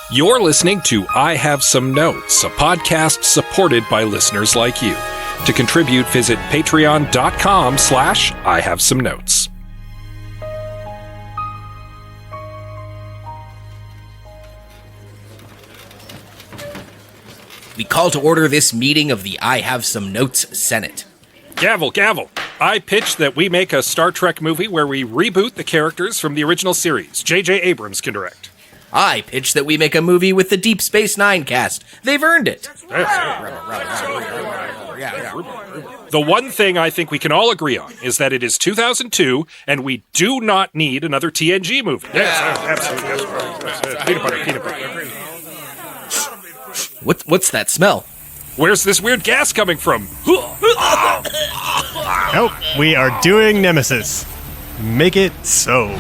You're listening to I Have Some Notes, a podcast supported by listeners like you. To contribute, visit patreon.com/I Have Some Notes. We call to order this meeting of the I Have Some Notes Senate. Gavel, gavel. I pitch that we make a Star Trek movie where we reboot the characters from the original series. J.J. Abrams can direct. I pitch that we make a movie with the Deep Space Nine cast. They've earned it. The one thing I think we can all agree on is that it is 2002, and we do not need another TNG movie. Yes, absolutely. Yes. Peanut butter. What's that smell? Where's this weird gas coming from? Nope, we are doing Nemesis. Make it so.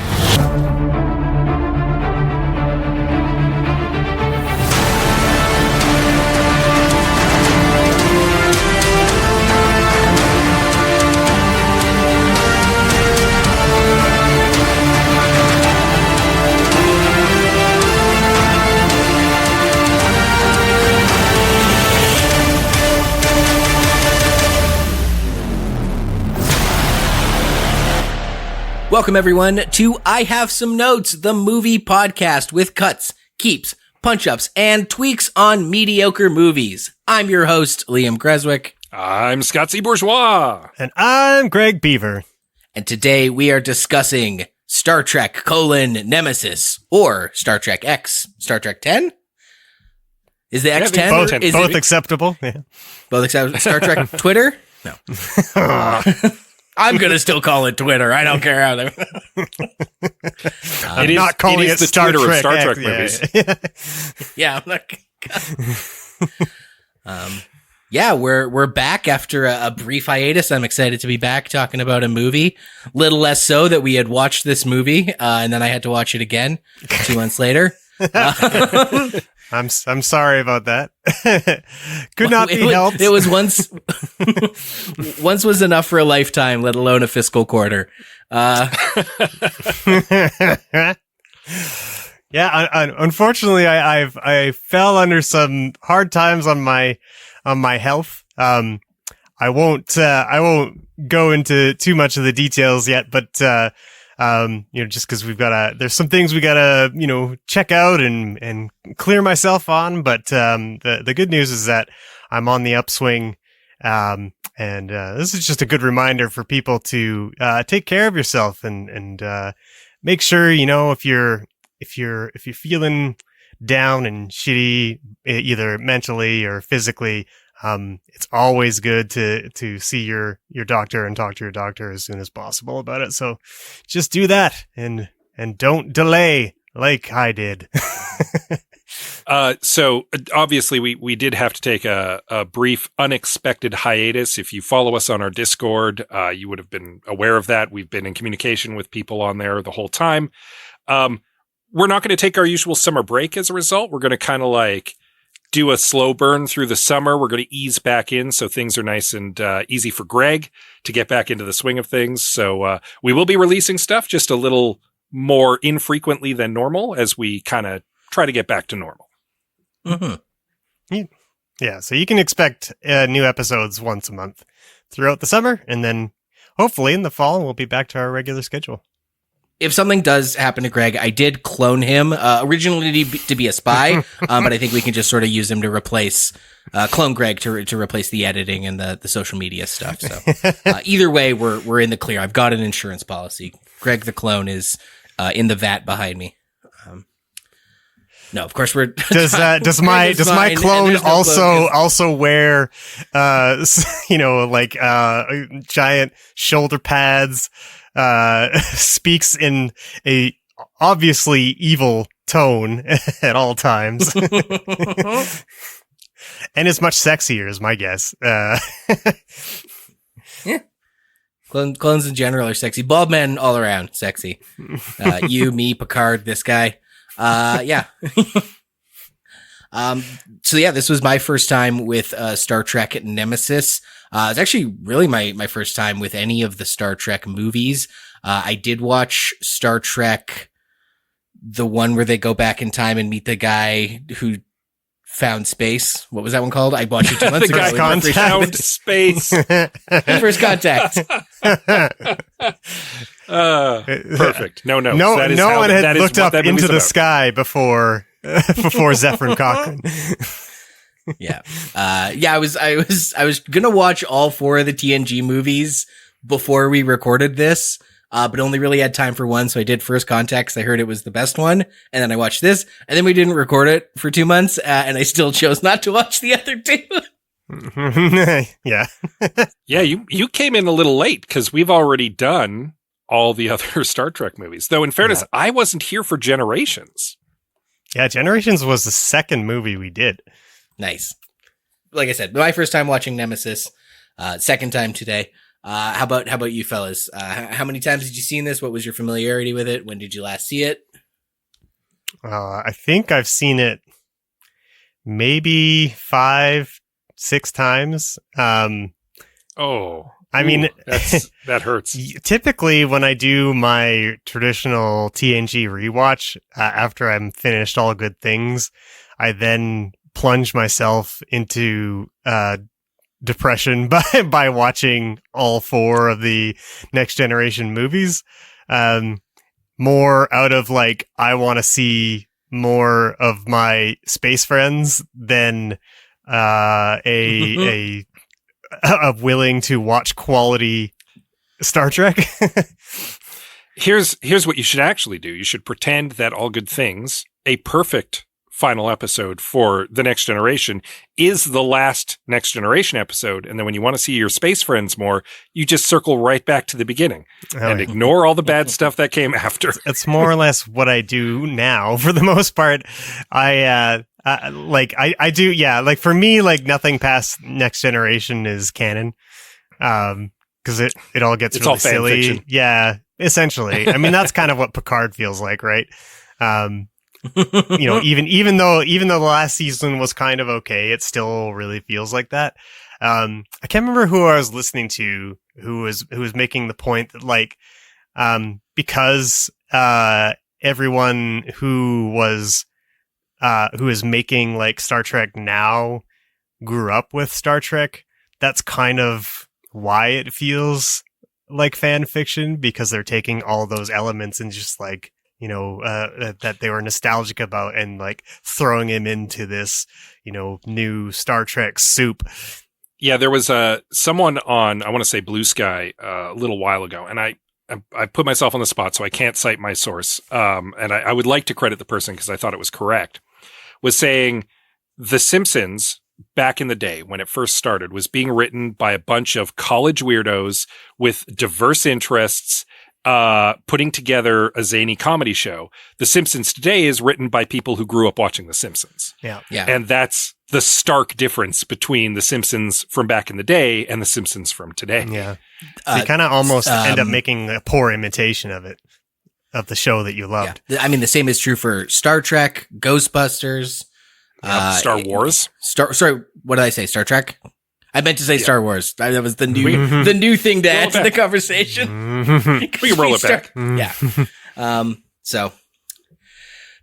Welcome, everyone, to I Have Some Notes, the movie podcast with cuts, keeps, punch-ups, and tweaks on mediocre movies. I'm your host, Liam Creswick. I'm Scott C. Bourgeois. And I'm Greg Beaver. And today we are discussing Star Trek: Nemesis, or Star Trek X, Star Trek 10? Is the X 10? Both acceptable. Yeah. Both acceptable. Star Trek Twitter? No. I'm going to still call it Twitter. I don't care how they... I'm not calling it the Star Twitter Trek of Star X, Trek movies. Yeah, I'm not... we're back after a brief hiatus. I'm excited to be back talking about a movie. Little less so that we had watched this movie, and then I had to watch it again 2 months later. I'm sorry about that. Could not be helped. It was once was enough for a lifetime, let alone a fiscal quarter. Yeah, unfortunately, I fell under some hard times on my health. I won't go into too much of the details yet, but just because there's some things we gotta, check out and clear myself on. But the good news is that I'm on the upswing. And this is just a good reminder for people to take care of yourself and make sure, if you're feeling down and shitty, either mentally or physically, it's always good to see your doctor and talk to your doctor as soon as possible about it. So just do that and don't delay like I did. So obviously we did have to take a brief unexpected hiatus. If you follow us on our Discord, you would have been aware of that. We've been in communication with people on there the whole time. We're not going to take our usual summer break as a result. We're going to kind of do a slow burn through the summer. We're going to ease back in so things are nice and easy for Greg to get back into the swing of things. So we will be releasing stuff just a little more infrequently than normal as we kind of try to get back to normal. Mm-hmm. Yeah, so you can expect new episodes once a month throughout the summer, and then hopefully in the fall we'll be back to our regular schedule. If something does happen to Greg, I did clone him originally to be a spy, but I think we can just sort of use him to replace clone Greg to replace the editing and the social media stuff. So either way, we're in the clear. I've got an insurance policy. Greg the clone is in the vat behind me. No, of course we're. Does my clone also wear giant shoulder pads? Speaks in a obviously evil tone at all times, and is much sexier, is my guess. Yeah, clones in general are sexy. Bald men all around sexy. You, me, Picard, this guy. Yeah. So yeah, this was my first time with Star Trek Nemesis. It's actually really my first time with any of the Star Trek movies. I did watch Star Trek the one where they go back in time and meet the guy who found space. What was that one called? I watched it 2 months The ago. guy found space. First Contact. Perfect. No, No one had looked up into the about. sky before Zephyr Cochrane. Yeah. I was gonna watch all 4 of the TNG movies before we recorded this, but only really had time for one, so I did First Contact 'cause I heard it was the best one, and then I watched this, and then we didn't record it for 2 months, and I still chose not to watch the other 2. Yeah. Yeah, you came in a little late because we've already done all the other Star Trek movies. Though, in fairness, I wasn't here for Generations. Yeah, Generations was the second movie we did. Nice. Like I said, my first time watching Nemesis, second time today. How about you fellas? How many times did you seen this? What was your familiarity with it? When did you last see it? I think I've seen it maybe 5-6 times. I mean, that hurts. Typically, when I do my traditional TNG rewatch, after I'm finished All Good Things, I then plunge myself into depression by watching all 4 of the Next Generation movies. More out of like, I want to see more of my space friends than a willing to watch quality Star Trek. Here's what you should actually do. You should pretend that All Good Things, a perfect final episode for the Next Generation, is the last Next Generation episode. And then when you want to see your space friends more, you just circle right back to the beginning and ignore all the bad stuff that came after. It's more or less what I do now for the most part. I do. Yeah. Like for me, like nothing past Next Generation is canon. Cause it all gets really all fan silly. fiction. Yeah. Essentially. I mean, that's kind of what Picard feels like, right? Even though the last season was kind of okay, it still really feels like that. I can't remember who I was listening to who was making the point that like, because, everyone who is making like Star Trek now grew up with Star Trek, that's kind of why it feels like fan fiction, because they're taking all those elements and just like, that they were nostalgic about and like throwing him into this, new Star Trek soup. Yeah, there was someone on, I want to say Blue Sky, a little while ago, and I put myself on the spot, so I can't cite my source. And I would like to credit the person because I thought it was correct, was saying The Simpsons back in the day when it first started was being written by a bunch of college weirdos with diverse interests, putting together a zany comedy show. The Simpsons today is written by people who grew up watching The Simpsons. Yeah. And that's the stark difference between The Simpsons from back in the day and The Simpsons from today. Yeah. So you kind of almost end up making a poor imitation of it, of the show that you loved. Yeah. I mean, the same is true for Star Trek, Ghostbusters, Star Wars. Sorry, what did I say? Star Trek? I meant to say Star Wars. That was the new thing to add to the conversation. We can roll it back. Yeah.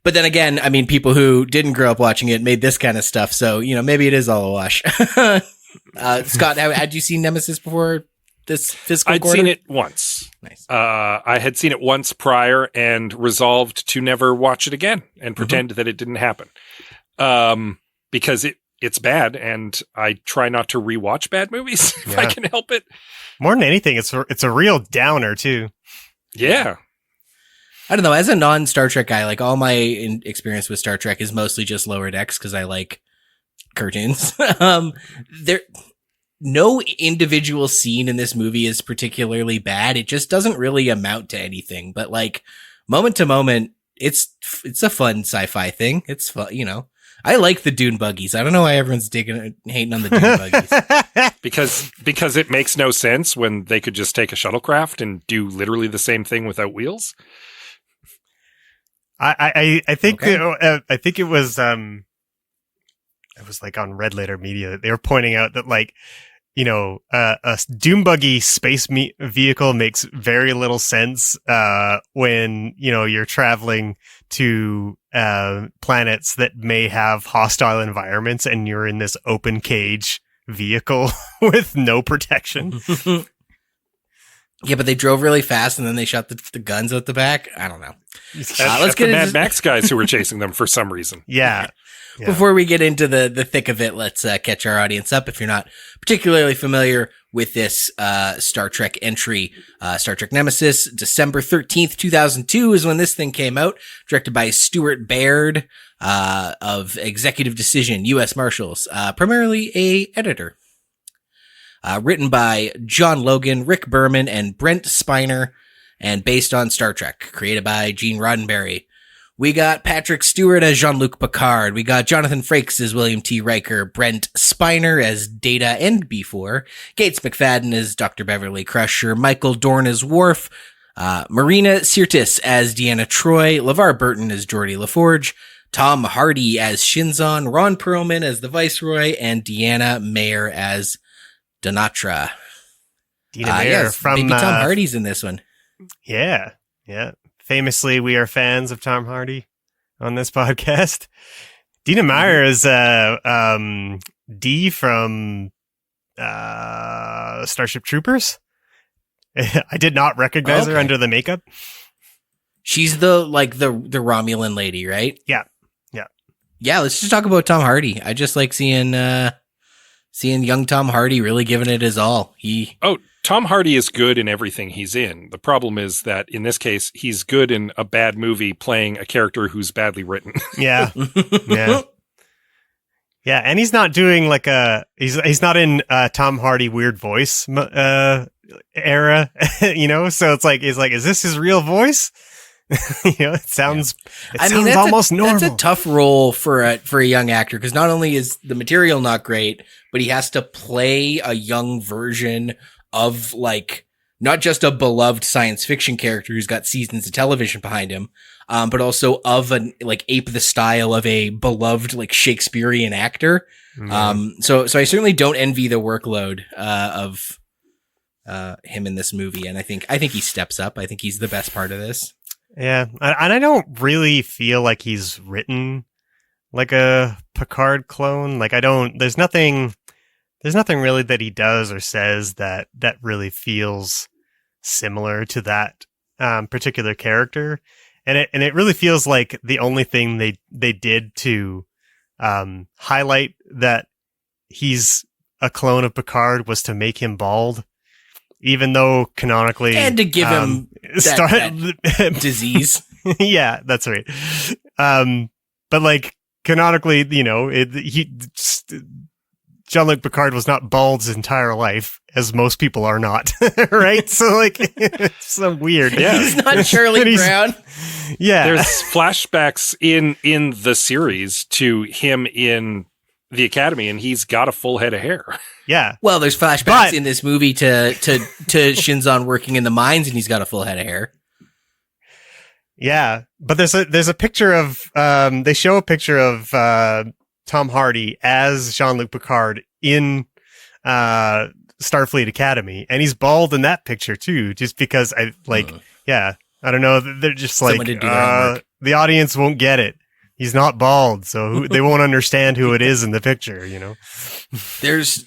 But then again, I mean, people who didn't grow up watching it made this kind of stuff. So, maybe it is all a wash. Scott, had you seen Nemesis before this fiscal quarter? I'd seen it once. Nice. I had seen it once prior and resolved to never watch it again and pretend that it didn't happen. Because it's bad, and I try not to rewatch bad movies if I can help it. More than anything, it's a real downer too. Yeah. I don't know. As a non-Star Trek guy, like all my experience with Star Trek is mostly just Lower Decks because I like cartoons. No individual scene in this movie is particularly bad. It just doesn't really amount to anything. But like moment to moment, it's a fun sci-fi thing. It's fun, I like the dune buggies. I don't know why everyone's hating on the dune buggies. Because it makes no sense when they could just take a shuttlecraft and do literally the same thing without wheels. I think I think it was like on Red Letter Media that they were pointing out that like a dune buggy space vehicle makes very little sense when you're traveling to planets that may have hostile environments, and you're in this open cage vehicle with no protection. Yeah, but they drove really fast and then they shot the guns out the back. I don't know. Let's get the Mad Max guys who were chasing them for some reason. Yeah. Before we get into the thick of it, let's catch our audience up. If you're not particularly familiar with this Star Trek entry, Star Trek Nemesis, December 13th, 2002 is when this thing came out, directed by Stuart Baird of Executive Decision, U.S. Marshals, primarily a editor. Written by John Logan, Rick Berman, and Brent Spiner, and based on Star Trek, created by Gene Roddenberry. We got Patrick Stewart as Jean-Luc Picard. We got Jonathan Frakes as William T. Riker, Brent Spiner as Data and B4, Gates McFadden as Dr. Beverly Crusher, Michael Dorn as Worf, Marina Sirtis as Deanna Troi, LeVar Burton as Geordi LaForge, Tom Hardy as Shinzon, Ron Perlman as the Viceroy, and Deanna Mayer as Donatra. Dina Mayer from maybe Tom Hardy's in this one. Yeah. Famously, we are fans of Tom Hardy on this podcast. Dina Meyer is D from Starship Troopers. I did not recognize her under the makeup. She's the Romulan lady, right? Yeah. Yeah, let's just talk about Tom Hardy. I just like seeing young Tom Hardy really giving it his all. Tom Hardy is good in everything he's in. The problem is that in this case, he's good in a bad movie playing a character who's badly written. Yeah. Yeah, and he's not doing he's not in Tom Hardy weird voice era, so it's like, is this his real voice? It sounds almost normal. That's a tough role for a young actor, because not only is the material not great, but he has to play a young version of not just a beloved science fiction character who's got seasons of television behind him, but also of ape the style of a beloved Shakespearean actor. Mm-hmm. So I certainly don't envy the workload of him in this movie, and I think he steps up. I think he's the best part of this. Yeah, and I don't really feel like he's written like a Picard clone. There's nothing really that he does or says that really feels similar to that particular character. And it really feels like the only thing they did to highlight that he's a clone of Picard was to make him bald, even though canonically, and to give him that disease. Yeah, that's right. But canonically, Jean-Luc Picard was not bald his entire life, as most people are not, right? So it's so weird. Yeah, he's not Charlie Brown. Yeah, there's flashbacks in the series to him in the Academy, and he's got a full head of hair. Yeah. Well, there's flashbacks in this movie to Shinzon working in the mines, and he's got a full head of hair. Yeah, but there's a picture of they show a picture of Tom Hardy as Jean-Luc Picard in Starfleet Academy, and he's bald in that picture too, just because I don't know, they're just the audience won't get it. He's not bald, so they won't understand who it is in the picture, There's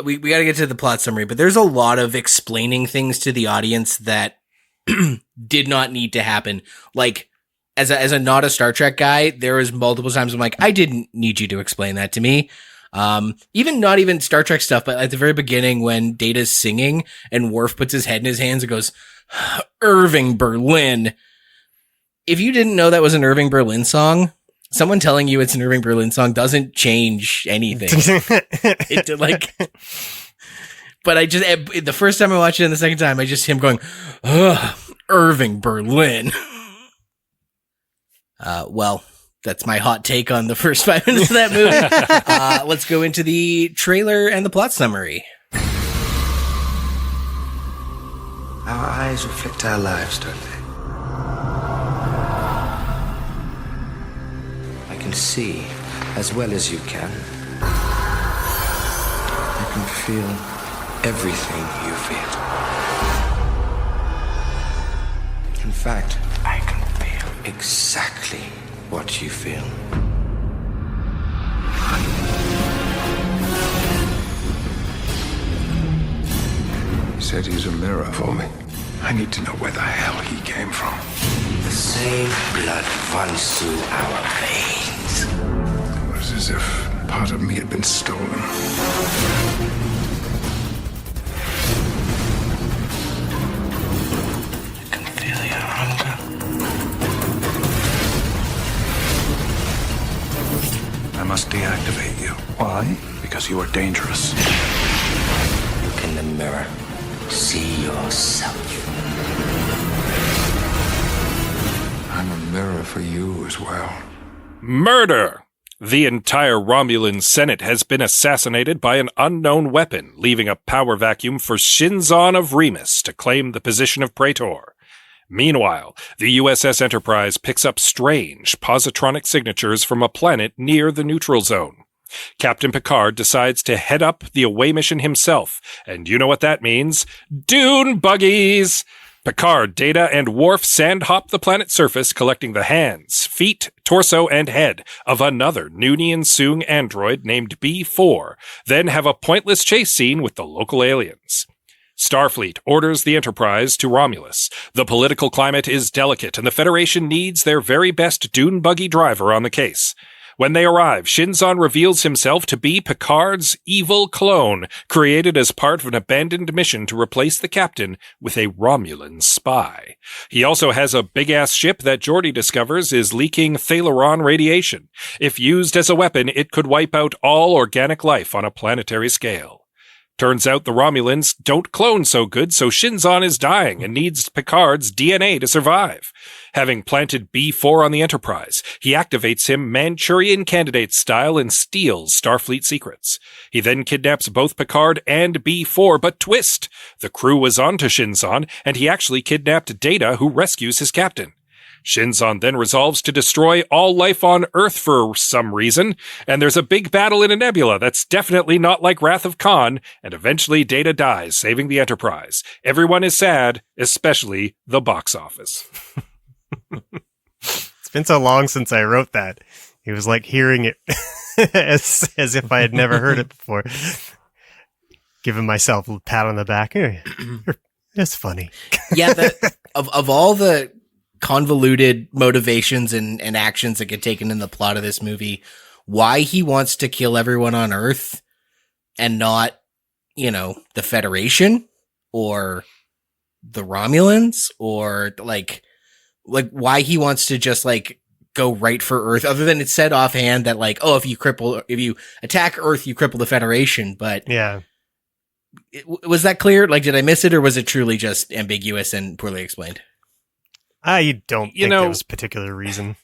we got to get to the plot summary, but there's a lot of explaining things to the audience that did not need to happen. As a not a Star Trek guy, there was multiple times I'm like, I didn't need you to explain that to me. Not even Star Trek stuff, but at the very beginning when Data's singing and Worf puts his head in his hands and goes, Irving Berlin. If you didn't know that was an Irving Berlin song, someone telling you it's an Irving Berlin song doesn't change anything. But the first time I watched it and the second time, I just him going, Irving Berlin. Well, that's my hot take on the first 5 minutes of that movie. Let's go into the trailer and the plot summary. Our eyes reflect our lives, don't they? I can see as well as you can. I can feel everything you feel. In fact, I can feel exactly what you feel. He said he's a mirror for me. I need to know where the hell he came from. The same blood runs through our veins. It was as if part of me had been stolen. I can feel your hunger. I must deactivate you. Why? Because you are dangerous. Look in the mirror. See yourself. I'm a mirror for you as well. Murder! The entire Romulan Senate has been assassinated by an unknown weapon, leaving a power vacuum for Shinzon of Remus to claim the position of Praetor. Meanwhile, the USS Enterprise picks up strange positronic signatures from a planet near the neutral zone. Captain Picard decides to head up the away mission himself, and you know what that means. Dune buggies! Picard, Data, and Worf sand-hop the planet's surface, collecting the hands, feet, torso, and head of another Noonien Soong android named B4, then have a pointless chase scene with the local aliens. Starfleet orders the Enterprise to Romulus. The political climate is delicate, and the Federation needs their very best dune buggy driver on the case. When they arrive, Shinzon reveals himself to be Picard's evil clone, created as part of an abandoned mission to replace the captain with a Romulan spy. He also has a big-ass ship that Geordi discovers is leaking Thalaron radiation. If used as a weapon, it could wipe out all organic life on a planetary scale. Turns out the Romulans don't clone so good, so Shinzon is dying and needs Picard's DNA to survive. Having planted B4 on the Enterprise, he activates him Manchurian Candidate style and steals Starfleet secrets. He then kidnaps both Picard and B4, but twist! The crew was onto Shinzon, and he actually kidnapped Data, who rescues his captain. Shinzon then resolves to destroy all life on Earth for some reason, and there's a big battle in a nebula that's definitely not like Wrath of Khan, and eventually Data dies, saving the Enterprise. Everyone is sad, especially the box office. It's been so long since I wrote that. It was like hearing it as if I had never heard it before. Giving myself a pat on the back. That's funny. Yeah, of all the convoluted motivations and actions that get taken in the plot of this movie, why he wants to kill everyone on Earth and not, the Federation or the Romulans, or like why he wants to just go right for Earth, other than it's said offhand that if you attack Earth, you cripple the Federation. But yeah, was that clear? Did I miss it, or was it truly just ambiguous and poorly explained? I don't think there was a particular reason.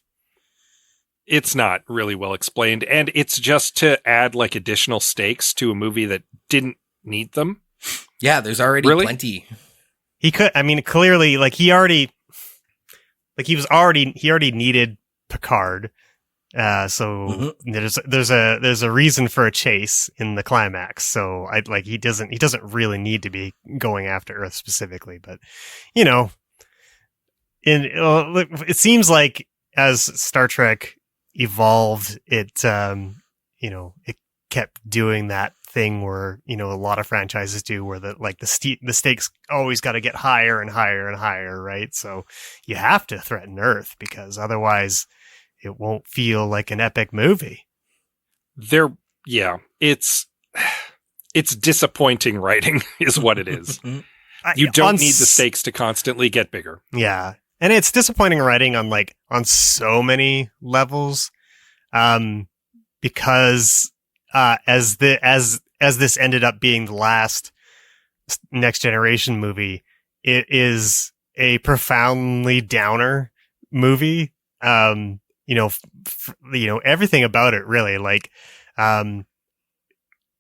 It's not really well explained, and it's just to add additional stakes to a movie that didn't need them. Yeah, there's already plenty. He could, clearly, he already needed Picard. So there's a reason for a chase in the climax. So he doesn't really need to be going after Earth specifically, but it seems like as Star Trek evolved, it kept doing that thing where a lot of franchises do, where the stakes always got to get higher and higher and higher, right? So you have to threaten Earth, because otherwise it won't feel like an epic movie. It's disappointing writing is what it is. You don't need the stakes to constantly get bigger. Yeah. And it's disappointing writing on so many levels, because as this ended up being the last Next Generation movie, it is a profoundly downer movie. Everything about it really,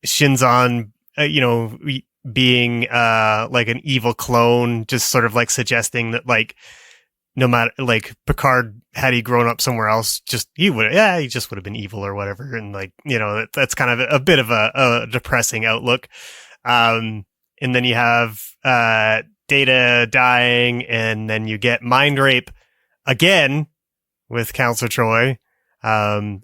Shinzon, being an evil clone, just sort of suggesting that no matter Picard, had he grown up somewhere else, he just would have been evil or whatever. And that's kind of a bit of a depressing outlook. And then you have Data dying, and then you get mind rape again with Counselor Troy,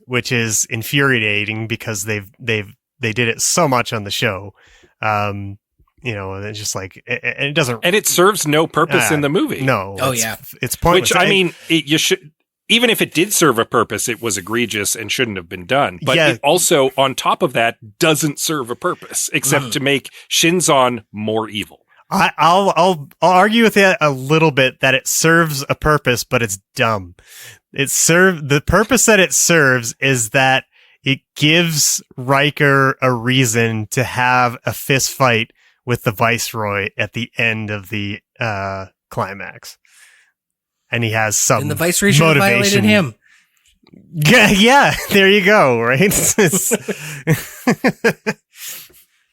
which is infuriating because they did it so much on the show. And it's just like, and it doesn't, and it serves no purpose in the movie. No. Oh, it's pointless. Which, I mean, you should, even if it did serve a purpose, it was egregious and shouldn't have been done. But it also, on top of that, doesn't serve a purpose except to make Shinzon more evil. I'll argue with it a little bit that it serves a purpose, but it's dumb. The purpose that it serves is that it gives Riker a reason to have a fist fight with the Viceroy at the end of the climax. And he has some and the Viceroy should have violated him. Yeah, there you go, right?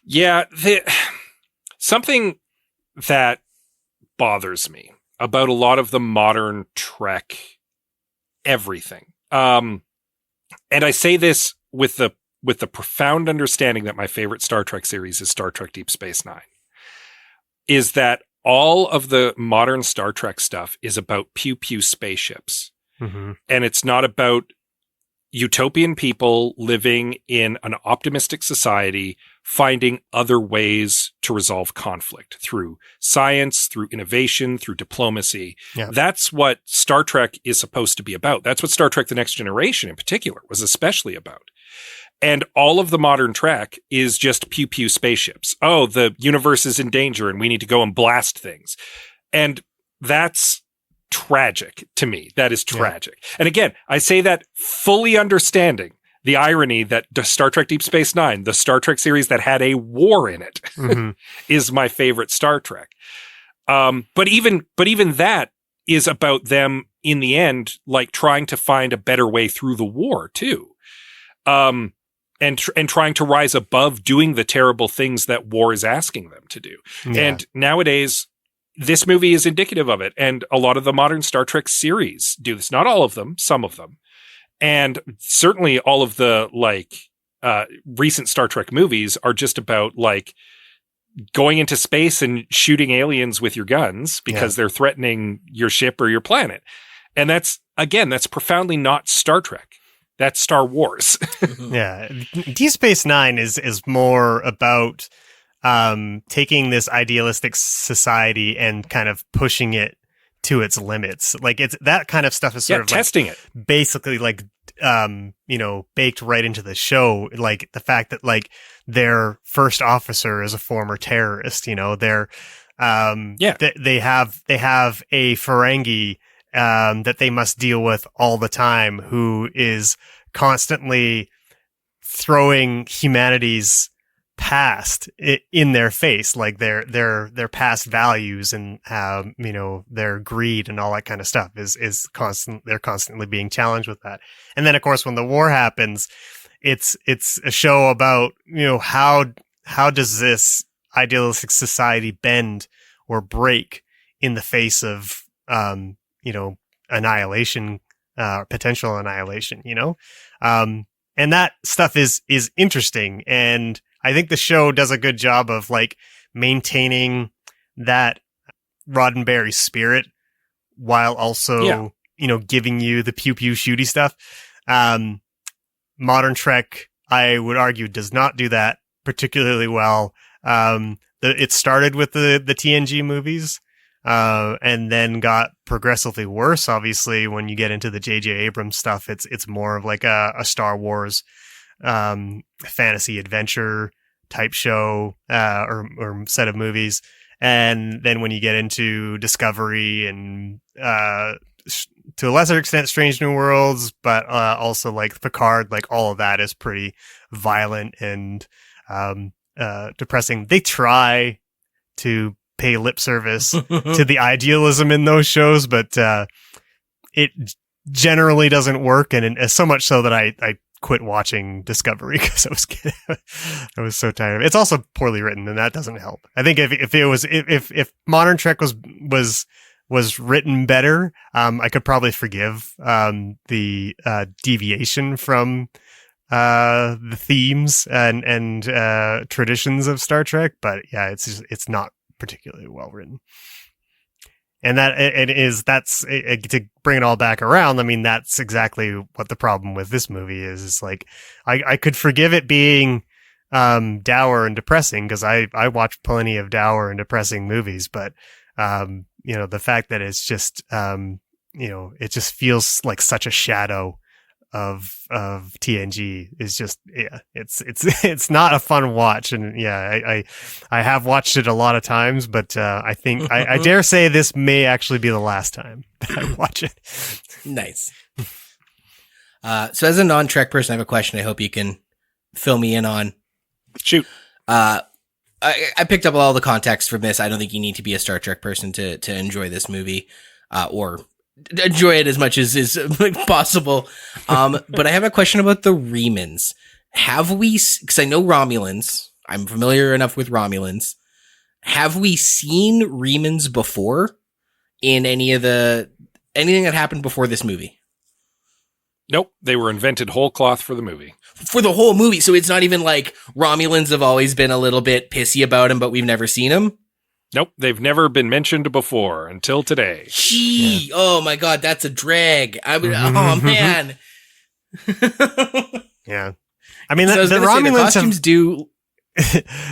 Yeah, something that bothers me about a lot of the modern Trek everything. And I say this with the profound understanding that my favorite Star Trek series is Star Trek Deep Space Nine, is that all of the modern Star Trek stuff is about pew-pew spaceships. Mm-hmm. And it's not about utopian people living in an optimistic society, finding other ways to resolve conflict through science, through innovation, through diplomacy. Yeah. That's what Star Trek is supposed to be about. That's what Star Trek The Next Generation in particular was especially about. And all of the modern Trek is just pew-pew spaceships. Oh, the universe is in danger and we need to go and blast things. And that's tragic to me. That is tragic. Yeah. And again, I say that fully understanding the irony that Star Trek Deep Space Nine, the Star Trek series that had a war in it, is my favorite Star Trek. But even that is about them in the end, like trying to find a better way through the war too. And trying to rise above doing the terrible things that war is asking them to do. Yeah. And nowadays, this movie is indicative of it. And a lot of the modern Star Trek series do this. Not all of them, some of them. And certainly all of the recent Star Trek movies are just about like going into space and shooting aliens with your guns because they're threatening your ship or your planet. And that's profoundly not Star Trek. That's Star Wars. Yeah. Deep Space Nine is more about taking this idealistic society and kind of pushing it to its limits. Like it's that kind of stuff is sort of testing like, it. Basically like baked right into the show. Like the fact that like their first officer is a former terrorist, they're they have a Ferengi that they must deal with all the time, who is constantly throwing humanity's past in their face, like their past values and their greed and all that kind of stuff is constant. They're constantly being challenged with that. And then of course when the war happens, it's a show about how does this idealistic society bend or break in the face of annihilation, potential annihilation, and that stuff is interesting. And I think the show does a good job of like maintaining that Roddenberry spirit while also, giving you the pew pew shooty stuff. Modern Trek, I would argue, does not do that particularly well. It started with the TNG movies, and then got progressively worse. Obviously, when you get into the J.J. Abrams stuff, it's more of like a Star Wars fantasy adventure type show or set of movies. And then when you get into Discovery and to a lesser extent Strange New Worlds, but also like Picard, like all of that is pretty violent and depressing. They try to pay lip service to the idealism in those shows, but it generally doesn't work, and so much so that I quit watching Discovery because I was so tired of it. It's also poorly written, and that doesn't help. I think if Modern Trek was written better, I could probably forgive the deviation from the themes and traditions of Star Trek, but yeah, it's not particularly well written. To bring it all back around. I mean, that's exactly what the problem with this movie is. It's like, I could forgive it being, dour and depressing, because I watch plenty of dour and depressing movies, but, the fact that it's just, it just feels like such a shadow of TNG is just, it's not a fun watch. And I have watched it a lot of times, but I think I dare say this may actually be the last time that I watch it. Nice. So as a non-Trek person, I have a question I hope you can fill me in on. Shoot. I picked up all the context from this. I don't think you need to be a Star Trek person to enjoy this movie, or enjoy it as much as is possible. But I have a question about the Remans. Have we, because I know Romulans, I'm familiar enough with Romulans. Have we seen Remans before in anything that happened before this movie? Nope. They were invented whole cloth for the movie. For the whole movie. So it's not even like Romulans have always been a little bit pissy about him, but we've never seen him. Nope, they've never been mentioned before until today. Gee, yeah. Oh my God, that's a drag. Oh man. Yeah, I mean, the Romulans the costumes do.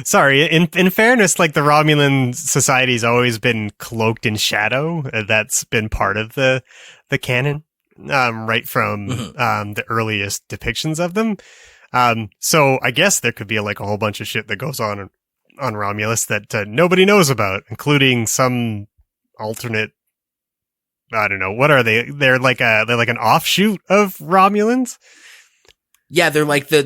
Sorry, in fairness, like the Romulan society's always been cloaked in shadow. That's been part of the canon, right from the earliest depictions of them. So I guess there could be like a whole bunch of shit that goes on Romulus that nobody knows about, including some alternate. I don't know, what are they? They're like an offshoot of Romulans. Yeah, they're like the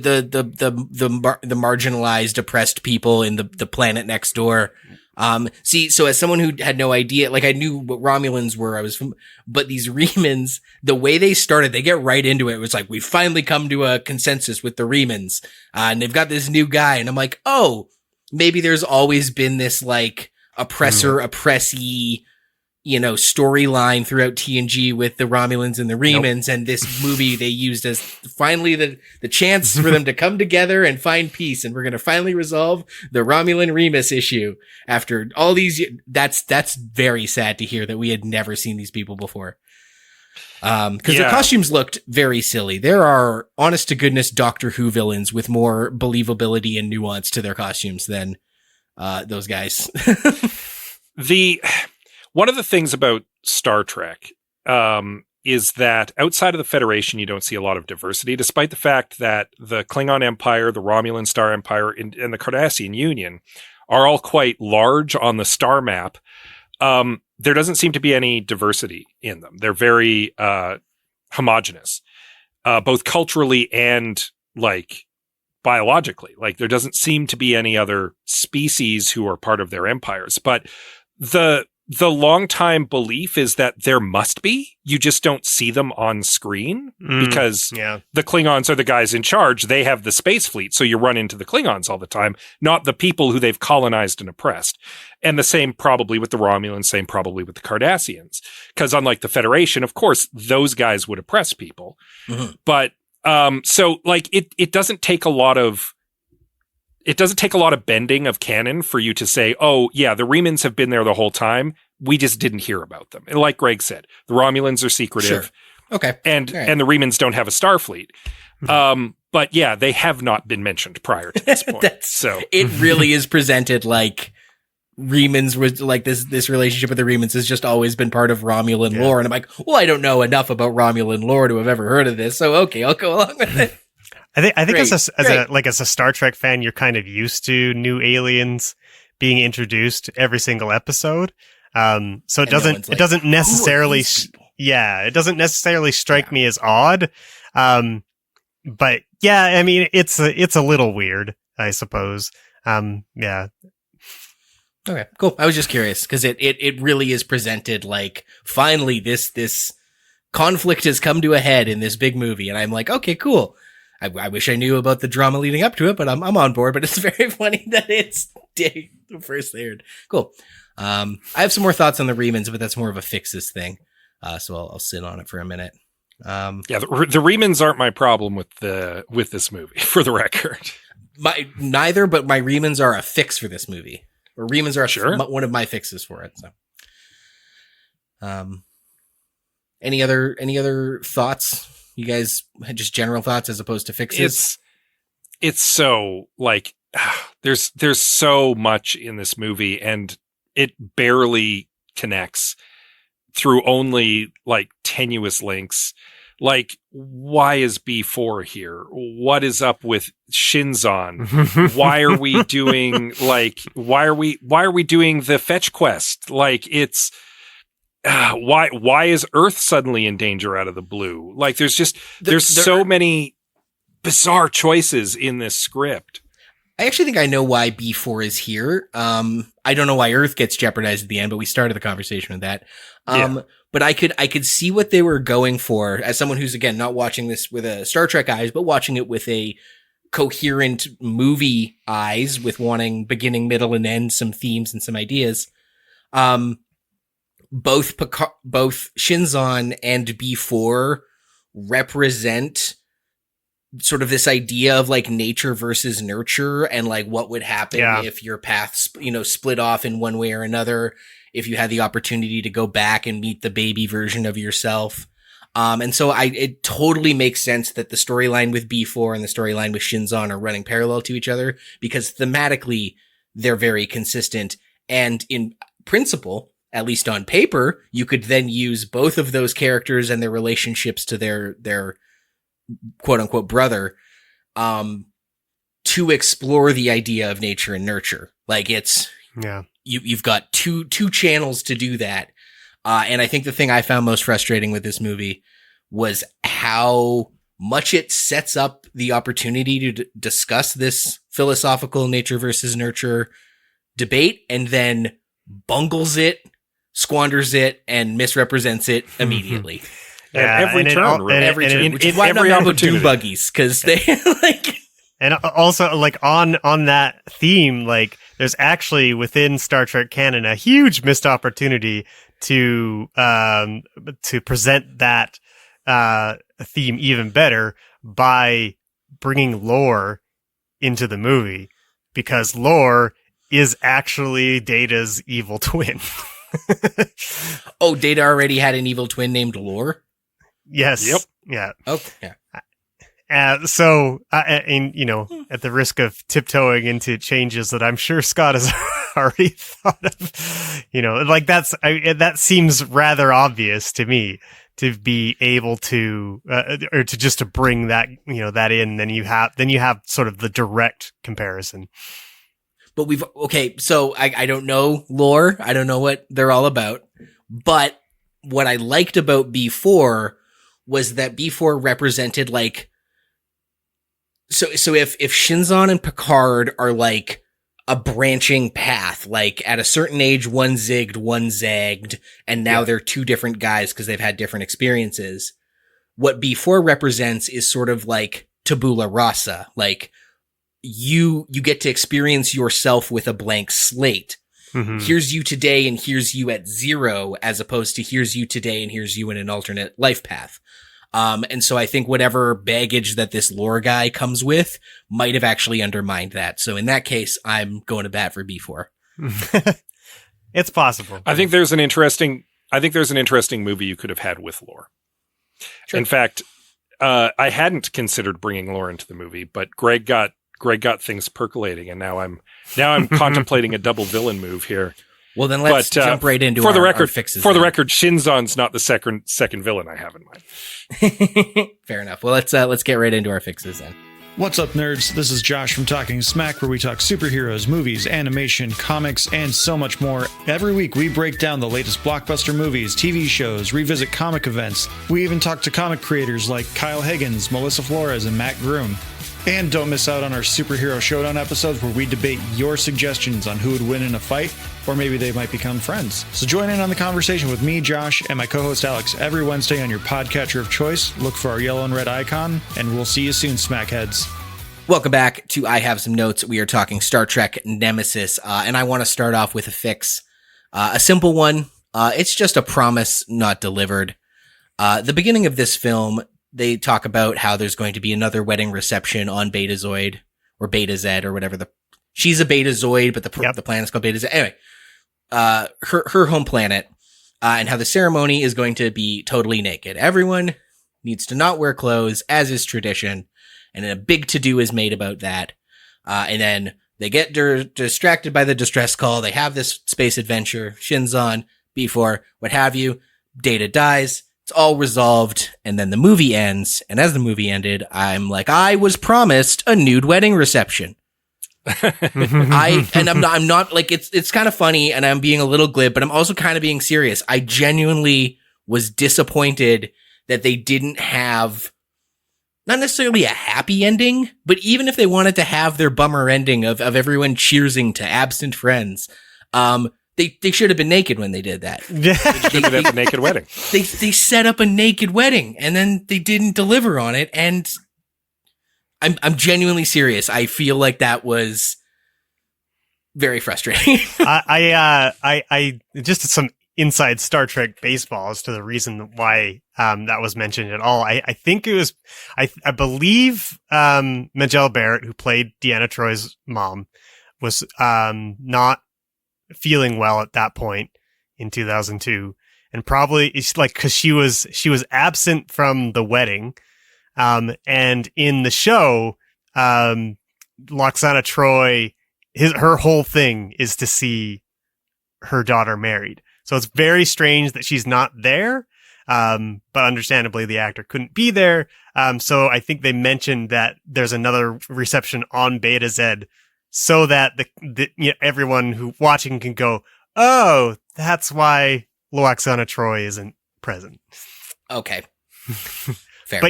marginalized, oppressed people in the planet next door. So as someone who had no idea, like I knew what Romulans were, but these Remans, the way they started, they get right into it. It was like, we finally come to a consensus with the Remans, and they've got this new guy, and I'm like, oh, maybe there's always been this like oppressee, storyline throughout TNG with the Romulans and the Remans. Nope. And this movie they used as finally the chance for them to come together and find peace. And we're going to finally resolve the Romulan Remus issue after all these years. That's very sad to hear that we had never seen these people before. Because their costumes looked very silly. There are, honest to goodness, Doctor Who villains with more believability and nuance to their costumes than those guys. One of the things about Star Trek is that outside of the Federation, you don't see a lot of diversity, despite the fact that the Klingon Empire, the Romulan Star Empire, and the Cardassian Union are all quite large on the star map. There doesn't seem to be any diversity in them. They're very homogenous, both culturally and like biologically. Like there doesn't seem to be any other species who are part of their empires. But the longtime belief is that there must be. You just don't see them on screen because the Klingons are the guys in charge. They have the space fleet. So you run into the Klingons all the time, not the people who they've colonized and oppressed. And the same probably with the Romulans, same probably with the Cardassians. Because unlike the Federation, of course, those guys would oppress people. Mm-hmm. But so like it doesn't take a lot of bending of canon for you to say, oh, yeah, the Remans have been there the whole time. We just didn't hear about them. And like Greg said, the Romulans are secretive. Sure. Okay. And the Remans don't have a Starfleet. But yeah, they have not been mentioned prior to this point. So it really is presented like Remans was like this relationship with the Remans has just always been part of Romulan lore. And I'm like, well, I don't know enough about Romulan lore to have ever heard of this. So okay, I'll go along with it. I think as a Star Trek fan, you're kind of used to new aliens being introduced every single episode. So it doesn't necessarily strike me as odd. But yeah, I mean, it's a little weird, I suppose. Yeah. Okay, cool. I was just curious because it really is presented like finally this conflict has come to a head in this big movie. And I'm like, okay, cool. I wish I knew about the drama leading up to it, but I'm on board. But it's very funny that it's first aired. Cool. I have some more thoughts on the Remans, but that's more of a fixes thing. So I'll sit on it for a minute. The Remans aren't my problem with this movie, for the record. Neither, but my Remans are a fix for this movie. Or Remans are one of my fixes for it. So Any other thoughts? You guys had just general thoughts as opposed to fixes? It's so like there's so much in this movie, and it barely connects through only like tenuous links. Like, why is B4 here? What is up with Shinzon? Why are we doing why are we doing the fetch quest? Like, it's why is Earth suddenly in danger out of the blue? Like, there's so many bizarre choices in this script. I actually think I know why B4 is here. I don't know why Earth gets jeopardized at the end, but we started the conversation with that. But I could see what they were going for as someone who's, again, not watching this with a Star Trek eyes, but watching it with a coherent movie eyes, with wanting beginning, middle, and end, some themes and some ideas. Both Shinzon and B4 represent sort of this idea of like nature versus nurture, and like what would happen if your paths, split off in one way or another, if you had the opportunity to go back and meet the baby version of yourself. And so it totally makes sense that the storyline with B4 and the storyline with Shinzon are running parallel to each other, because thematically they're very consistent. And in principle, at least on paper, you could then use both of those characters and their relationships to their quote unquote brother, to explore the idea of nature and nurture. Like, you've got two channels to do that. And I think the thing I found most frustrating with this movie was how much it sets up the opportunity to discuss this philosophical nature versus nurture debate, and then bungles it, squanders it, and misrepresents it immediately. At every turn, which is why I'm not about Doom buggies, because they like. And also, like, on that theme, like, there's actually within Star Trek canon a huge missed opportunity to present that theme even better by bringing lore into the movie, because lore is actually Data's evil twin. Oh, Data already had an evil twin named Lore? Yes. Yep. Yeah. Okay. So, at the risk of tiptoeing into changes that I'm sure Scott has already thought of, like that seems rather obvious to me, to be able to, or to just to bring that, that in, then you have sort of the direct comparison. But so I don't know lore. I don't know what they're all about. But what I liked about B4 was that B4 represented like, so if Shinzon and Picard are like a branching path, like at a certain age, one zigged, one zagged, and now they're two different guys because they've had different experiences. What B4 represents is sort of like tabula rasa, like you get to experience yourself with a blank slate. Mm-hmm. Here's you today and here's you at 0, as opposed to here's you today and here's you in an alternate life path. And so I think whatever baggage that this lore guy comes with might have actually undermined that. So in that case, I'm going to bat for B4. It's possible. I think there's an interesting movie you could have had with lore. Sure. In fact, I hadn't considered bringing lore into the movie, but Greg got things percolating, and now I'm contemplating a double villain move here. Well, then let's jump right into our fixes. For the record, Shinzon's not the second villain I have in mind. Fair enough. Well, let's get right into our fixes then. What's up, nerds? This is Josh from Talking Smack, where we talk superheroes, movies, animation, comics, and so much more. Every week, we break down the latest blockbuster movies, TV shows, revisit comic events. We even talk to comic creators like Kyle Higgins, Melissa Flores, and Matt Groom. And don't miss out on our Superhero Showdown episodes, where we debate your suggestions on who would win in a fight, or maybe they might become friends. So join in on the conversation with me, Josh, and my co-host Alex every Wednesday on your podcatcher of choice. Look for our yellow and red icon, and we'll see you soon, Smackheads. Welcome back to I Have Some Notes. We are talking Star Trek Nemesis, and I want to start off with a fix. A simple one. It's just a promise not delivered. The beginning of this film, they talk about how there's going to be another wedding reception on Betazoid, or Beta Z, or whatever she's a Betazoid, but the planet's called Beta Z. Anyway, her home planet. and how the ceremony is going to be totally naked. Everyone needs to not wear clothes, as is tradition, and a big to-do is made about that. And then they get distracted by the distress call. They have this space adventure, Shinzon, B4, what have you. Data dies. It's all resolved. And then the movie ends. And as the movie ended, I'm like, I was promised a nude wedding reception. I'm not like, it's kind of funny and I'm being a little glib, but I'm also kind of being serious. I genuinely was disappointed that they didn't have not necessarily a happy ending, but even if they wanted to have their bummer ending of everyone cheersing to absent friends, they should have been naked when they did that. Should have been a naked wedding. They set up a naked wedding and then they didn't deliver on it. And I'm genuinely serious. I feel like that was very frustrating. I just some inside Star Trek baseball as to the reason why that was mentioned at all. I think it was I believe Majel Barrett, who played Deanna Troy's mom, was not feeling well at that point in 2002, and probably it's like because she was absent from the wedding, and in the show, Loxana Troy, her whole thing is to see her daughter married. So it's very strange that she's not there. But understandably the actor couldn't be there. So I think they mentioned that there's another reception on Beta Z so that everyone who watching can go, oh, that's why Loxana Troy isn't present. Okay. Fair.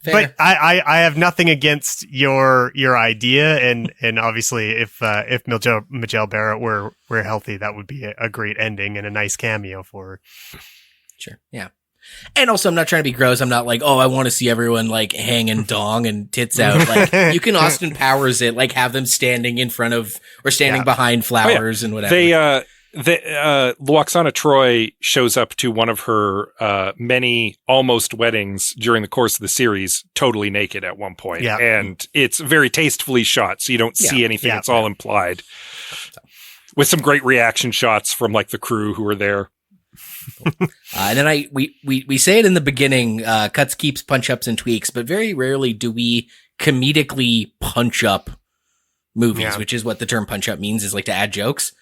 But I have nothing against your idea, and obviously if Majel Barrett were healthy, that would be a great ending and a nice cameo for her. Sure, yeah. And also, I'm not trying to be gross. I'm not like, oh, I want to see everyone like hanging dong and tits out. Like, you can Austin Powers it, like have them standing in front of or standing behind flowers and whatever. Loxana Troy shows up to one of her many almost weddings during the course of the series totally naked at one point. Yeah. And it's very tastefully shot, so you don't see anything. It's all implied. With some great reaction shots from like the crew who were there. And then we say it in the beginning, cuts, keeps, punch ups, and tweaks, but very rarely do we comedically punch up movies, which is what the term punch up means, is like to add jokes.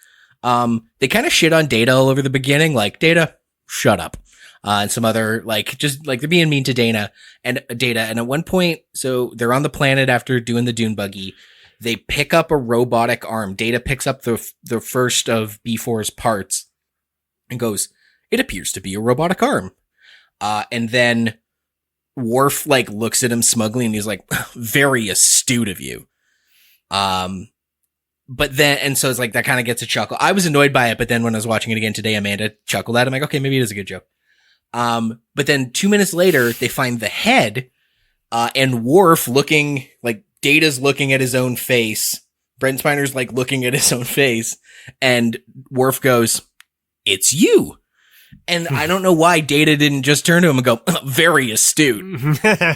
They kind of shit on Data all over the beginning, like, Data, shut up. And some other, like, just like they're being mean to Data. And at one point, so they're on the planet after doing the dune buggy. They pick up a robotic arm. Data picks up the first of B4's parts and goes, it appears to be a robotic arm. And then Worf, like, looks at him smugly and he's like, very astute of you. But then, and so it's like, that kind of gets a chuckle. I was annoyed by it, but then when I was watching it again today, Amanda chuckled at it. I'm like, okay, maybe it is a good joke. But then 2 minutes later, they find the head, and Worf looking, like, Data's looking at his own face. Brent Spiner's, like, looking at his own face, and Worf goes, it's you. And I don't know why Data didn't just turn to him and go, very astute.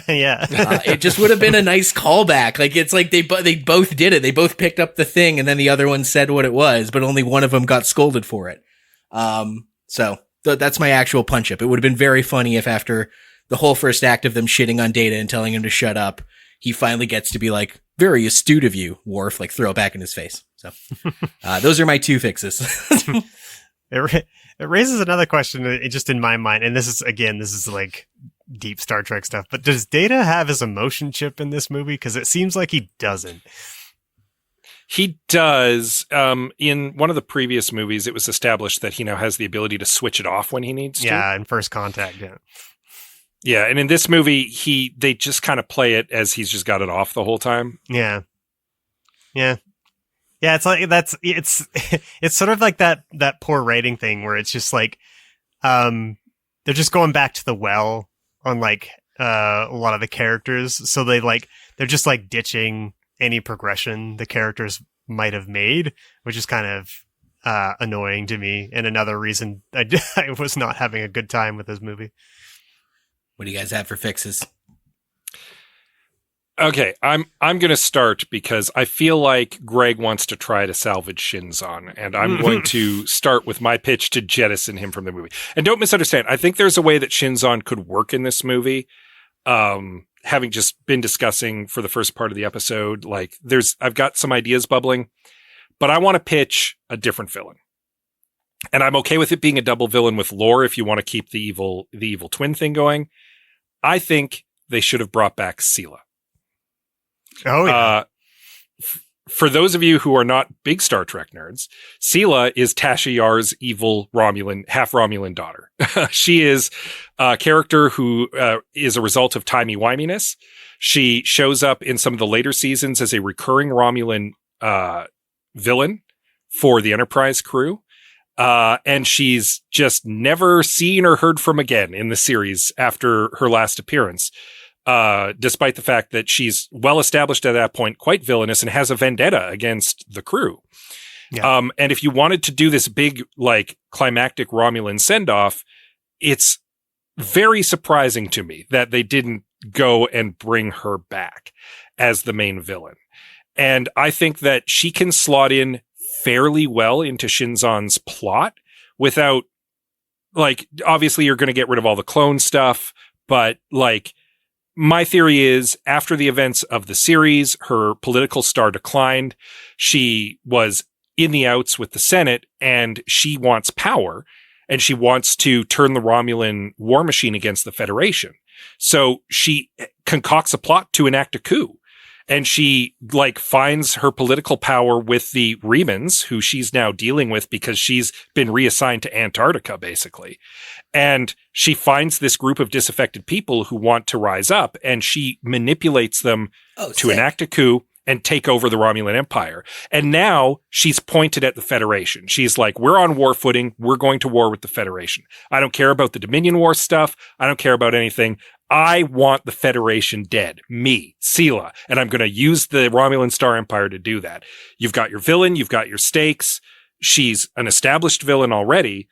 Yeah. It just would have been a nice callback. Like, it's like they both did it. They both picked up the thing and then the other one said what it was, but only one of them got scolded for it. So that's my actual punch up. It would have been very funny if after the whole first act of them shitting on Data and telling him to shut up, he finally gets to be like, very astute of you, Worf, like throw it back in his face. So, those are my two fixes. It raises another question just in my mind, and this is like deep Star Trek stuff, but does Data have his emotion chip in this movie? Because it seems like he doesn't. He does. In one of the previous movies, it was established that he now has the ability to switch it off when he needs to. Yeah, in First Contact, yeah. Yeah, and in this movie, they just kind of play it as he's just got it off the whole time. Yeah. Yeah. Yeah, it's like it's sort of like that poor writing thing where it's just like they're just going back to the well on like a lot of the characters, so they're just like ditching any progression the characters might have made, which is kind of annoying to me, and another reason I was not having a good time with this movie. What do you guys have for fixes? Okay, I'm going to start because I feel like Greg wants to try to salvage Shinzon, and I'm going to start with my pitch to jettison him from the movie. And don't misunderstand, I think there's a way that Shinzon could work in this movie. Having just been discussing for the first part of the episode, like I've got some ideas bubbling, but I want to pitch a different villain. And I'm okay with it being a double villain with lore if you want to keep the evil twin thing going. I think they should have brought back Sela. Oh, yeah. For those of you who are not big Star Trek nerds, Sela is Tasha Yar's evil half Romulan daughter. She is a character who is a result of timey-wiminess. She shows up in some of the later seasons as a recurring Romulan villain for the Enterprise crew. And she's just never seen or heard from again in the series after her last appearance. Despite the fact that she's well established at that point, quite villainous, and has a vendetta against the crew. Yeah. And if you wanted to do this big, like, climactic Romulan send-off, it's very surprising to me that they didn't go and bring her back as the main villain. And I think that she can slot in fairly well into Shinzon's plot without, like, obviously you're going to get rid of all the clone stuff, but, like, my theory is after the events of the series, her political star declined. She was in the outs with the Senate and she wants power and she wants to turn the Romulan war machine against the Federation. So she concocts a plot to enact a coup. And she, like, finds her political power with the Remans, who she's now dealing with because she's been reassigned to Antarctica, basically. And she finds this group of disaffected people who want to rise up, and she manipulates them to enact a coup and take over the Romulan Empire. And now she's pointed at the Federation. She's like, we're on war footing. We're going to war with the Federation. I don't care about the Dominion War stuff. I don't care about anything. I want the Federation dead. Me, Sela. And I'm going to use the Romulan Star Empire to do that. You've got your villain. You've got your stakes. She's an established villain already.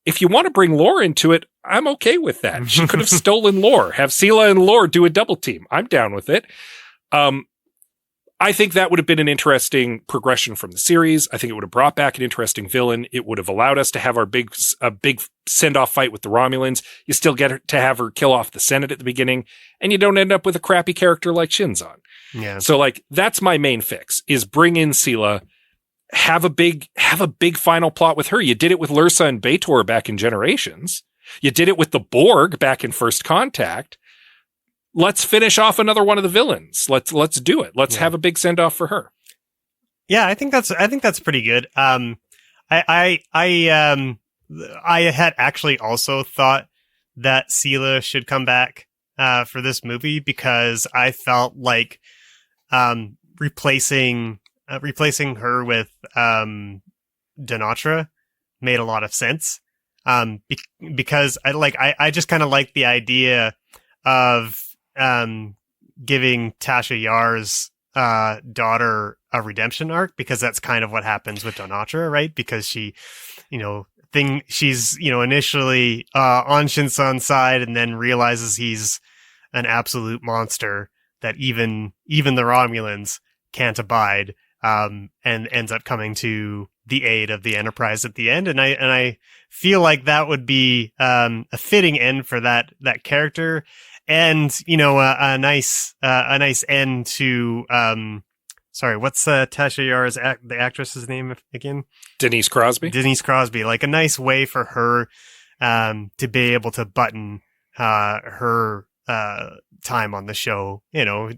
If you want to bring Lore into it, I'm okay with that. She could have stolen Lore. Have Sela and Lore do a double team. I'm down with it. I think that would have been an interesting progression from the series. I think it would have brought back an interesting villain. It would have allowed us to have a big send-off fight with the Romulans. You still get to have her kill off the Senate at the beginning, and you don't end up with a crappy character like Shinzon. Yeah. So, like, that's my main fix, is bring in Sela, have a big final plot with her. You did it with Lursa and B'Etor back in Generations. You did it with the Borg back in First Contact. Let's finish off another one of the villains. Let's do it. Let's have a big send off for her. Yeah, I think that's pretty good. I had actually also thought that Sela should come back for this movie because I felt like replacing her with Denatra made a lot of sense. Because I just kind of like the idea of giving Tasha Yar's daughter a redemption arc, because that's kind of what happens with Donatra, right? Because she, she's initially on Shinzon's side and then realizes he's an absolute monster that even the Romulans can't abide, and ends up coming to the aid of the Enterprise at the end. And I feel like that would be a fitting end for that character. And, a nice end to, sorry, what's Tasha Yar's the actress's name again? Denise Crosby. Like a nice way for her to be able to button her time on the show,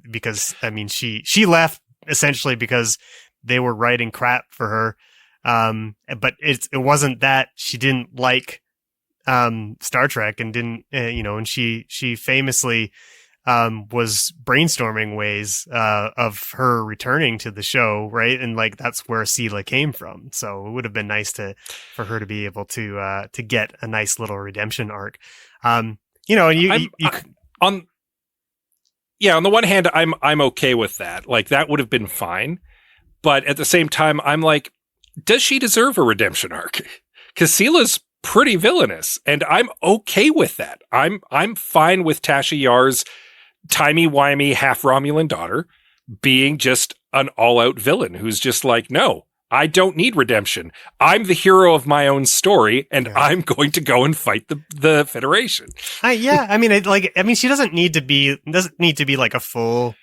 because she left essentially because they were writing crap for her. But it wasn't that she didn't like Star Trek and didn't, and she famously was brainstorming ways of her returning to the show, right? And like that's where Sela came from. So it would have been nice for her to be able to get a nice little redemption arc. On the one hand, I'm okay with that. Like that would have been fine, but at the same time, I'm like, does she deserve a redemption arc? Because Sela's pretty villainous, and I'm okay with that. I'm fine with Tasha Yar's timey-wimey half Romulan daughter being just an all-out villain who's just like, no, I don't need redemption. I'm the hero of my own story, and I'm going to go and fight the Federation. I mean, she doesn't need to be like a full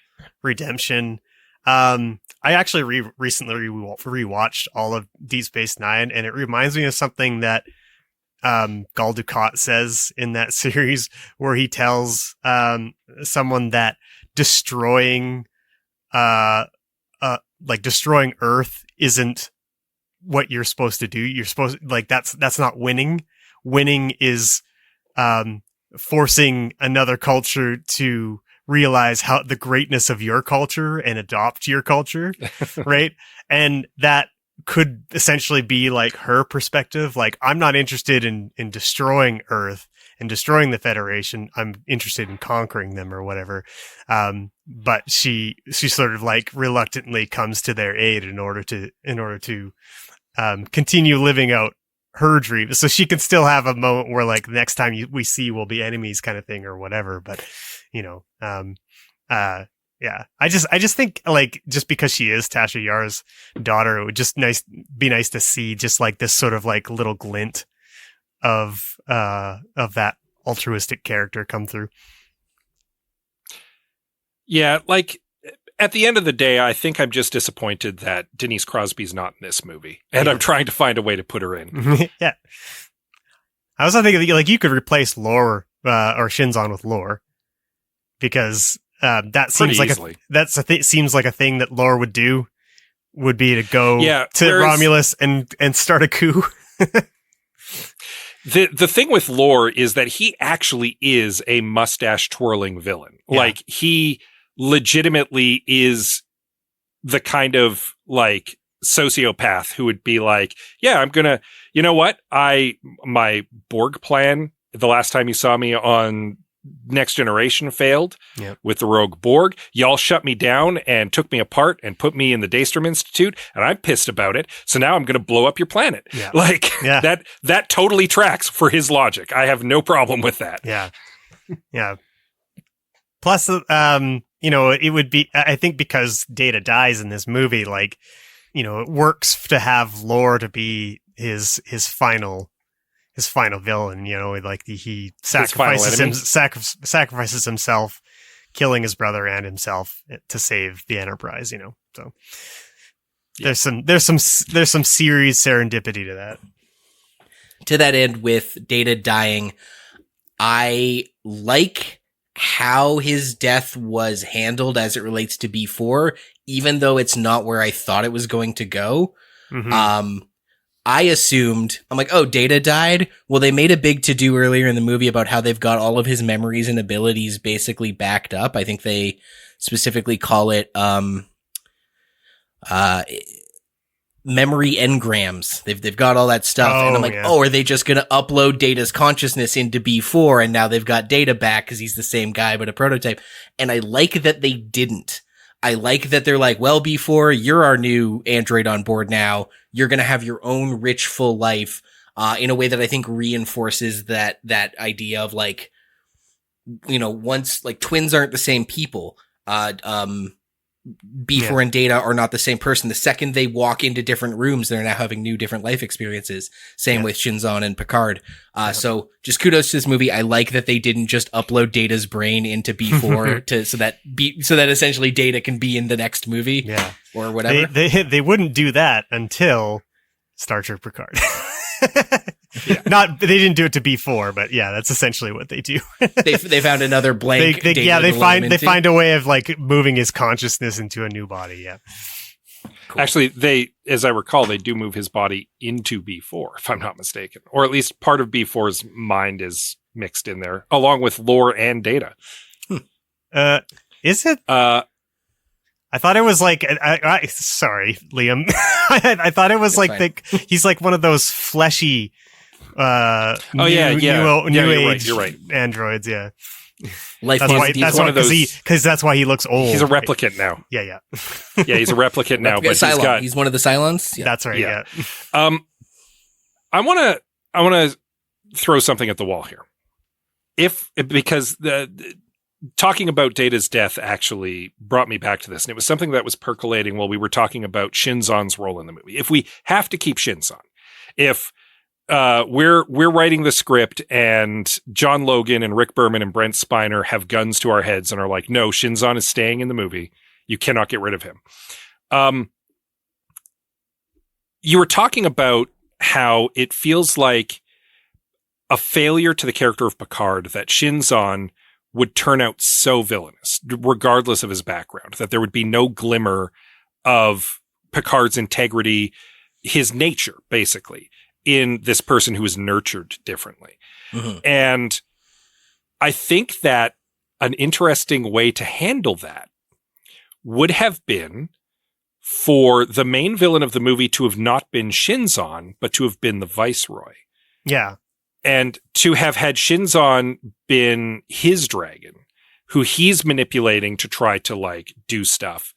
redemption. I actually recently rewatched all of Deep Space Nine, and it reminds me of something that Gul Dukat says in that series, where he tells someone that destroying destroying Earth isn't what you're supposed to do. You're supposed that's not winning. Winning is forcing another culture to realize how the greatness of your culture and adopt your culture, right? And that could essentially be like her perspective. Like, I'm not interested in destroying Earth and destroying the Federation. I'm interested in conquering them or whatever. But she sort of like reluctantly comes to their aid in order to continue living out her dream. So she can still have a moment where like next time we see we'll be enemies kind of thing or whatever. But yeah, I just think like, just because she is Tasha Yar's daughter, it would just be nice to see just like this sort of like little glint of that altruistic character come through. Yeah, like at the end of the day, I think I'm just disappointed that Denise Crosby's not in this movie, and I'm trying to find a way to put her in. Yeah, I was thinking like you could replace Lore or Shinzon with Lore, because that seems like seems like a thing that Lore would do. Would be to go to Romulus and start a coup. The thing with Lore is that he actually is a mustache twirling villain. Yeah. Like, he legitimately is the kind of like sociopath who would be like, yeah, I'm gonna, you know what? My Borg plan, the last time you saw me on Next Generation, failed with the rogue Borg. Y'all shut me down and took me apart and put me in the Daystrom Institute, and I'm pissed about it. So now I'm going to blow up your planet. Yeah. Like, that totally tracks for his logic. I have no problem with that. Yeah. Yeah. Plus, it would be, I think, because Data dies in this movie, like, it works to have Lore to be his final villain, like he sacrifices himself, killing his brother and himself to save the Enterprise, So there's some serious serendipity to that. To that end, with Data dying, I like how his death was handled as it relates to B4, even though it's not where I thought it was going to go. Mm-hmm. I assumed, I'm like, oh, Data died? Well, they made a big to-do earlier in the movie about how they've got all of his memories and abilities basically backed up. I think they specifically call it memory engrams. They've got all that stuff. And I'm like, are they just going to upload Data's consciousness into B4 and now they've got Data back because he's the same guy but a prototype? And I like that they didn't. I like that they're like, well, B4, you're our new android on board now. You're going to have your own rich, full life, in a way that I think reinforces that idea of like, once like twins aren't the same people. B4 and Data are not the same person. The second they walk into different rooms, they're now having new, different life experiences. Same with Shinzon and Picard. So just kudos to this movie. I like that they didn't just upload Data's brain into B4 so that essentially Data can be in the next movie, or whatever. They wouldn't do that until Star Trek Picard. They didn't do it to B4, but that's essentially what they do. they found another blank. They find a way of like moving his consciousness into a new body. Yeah. Cool. Actually, as I recall, they do move his body into B4, if I'm not mistaken, or at least part of B4's mind is mixed in there, along with Lore and Data. Is it? I thought it was like, sorry, Liam. I thought it was he's like one of those fleshy, new age you're right. androids. Yeah. That's why he looks old. He's a replicant now. Yeah. Yeah, he's a replicant now, but he's one of the Cylons. Yeah. That's right. Yeah. I want to throw something at the wall here. Because talking about Data's death actually brought me back to this, and it was something that was percolating while we were talking about Shinzon's role in the movie. If we have to keep Shinzon, if we're writing the script and John Logan and Rick Berman and Brent Spiner have guns to our heads and are like, no, Shinzon is staying in the movie. You cannot get rid of him. You were talking about how it feels like a failure to the character of Picard that Shinzon would turn out so villainous, regardless of his background, that there would be no glimmer of Picard's integrity, his nature, basically, in this person who is nurtured differently. Mm-hmm. And I think that an interesting way to handle that would have been for the main villain of the movie to have not been Shinzon, but to have been the Viceroy. Yeah. And to have had Shinzon been his dragon, who he's manipulating to try to like do stuff,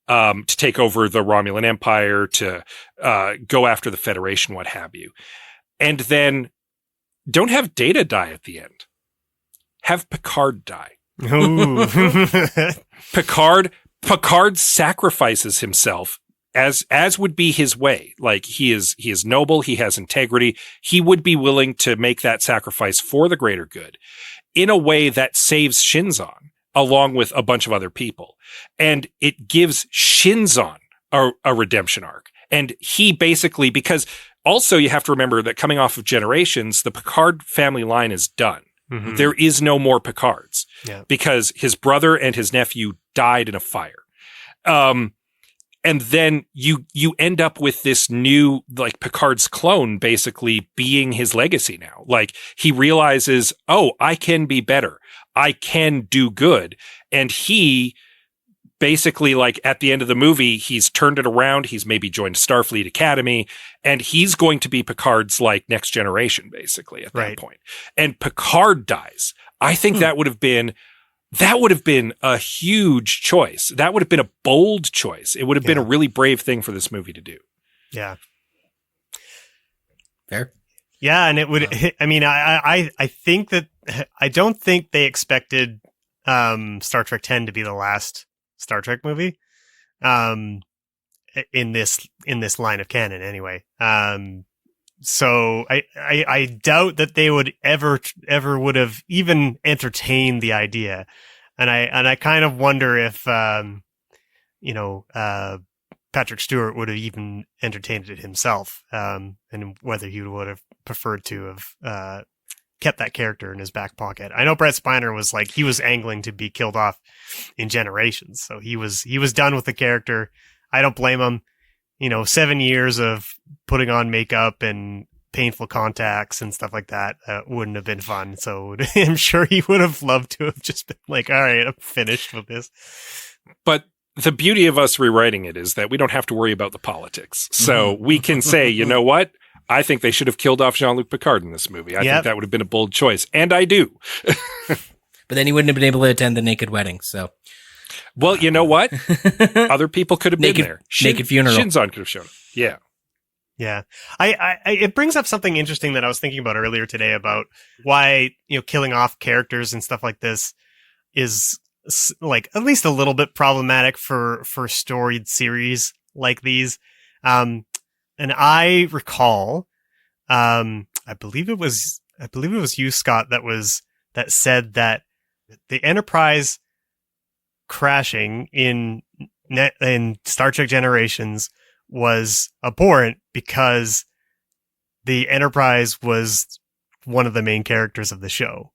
to take over the Romulan Empire, to go after the Federation, what have you. And then don't have Data die at the end. Have Picard die. Picard sacrifices himself as would be his way. Like he is noble. He has integrity. He would be willing to make that sacrifice for the greater good in a way that saves Shinzon along with a bunch of other people. And it gives Shinzon a redemption arc. And he basically, because also you have to remember that coming off of Generations, the Picard family line is done. Mm-hmm. There is no more Picards because his brother and his nephew died in a fire. And then you end up with this new, like, Picard's clone basically being his legacy now. Like, he realizes, oh, I can be better. I can do good. And he basically, like, at the end of the movie, he's turned it around. He's maybe joined Starfleet Academy, and he's going to be Picard's, like, next generation, basically, at that point. And Picard dies. I think that would have been a huge choice. That would have been a bold choice. It would have been a really brave thing for this movie to do. Yeah. Fair. Yeah. And it would, I mean, I think that, I don't think they expected, Star Trek 10 to be the last Star Trek movie, in this line of canon anyway. So I doubt that they would ever would have even entertained the idea. And I kind of wonder if, Patrick Stewart would have even entertained it himself. And whether he would have preferred to have, kept that character in his back pocket. I know Brett Spiner was like, he was angling to be killed off in Generations. So he was done with the character. I don't blame him. 7 years of putting on makeup and painful contacts and stuff like that wouldn't have been fun. So I'm sure he would have loved to have just been like, all right, I'm finished with this. But the beauty of us rewriting it is that we don't have to worry about the politics. So we can say, you know what? I think they should have killed off Jean-Luc Picard in this movie. I think that would have been a bold choice. And I do. But then he wouldn't have been able to attend the naked wedding. So, well, you know what? Other people could have been there. Naked funeral. Shinzon could have shown up. Yeah. Yeah. It brings up something interesting that I was thinking about earlier today about why, killing off characters and stuff like this is like at least a little bit problematic for storied series like these. And I recall, I believe it was you, Scott, that said that the Enterprise crashing in Star Trek Generations was abhorrent because the Enterprise was one of the main characters of the show,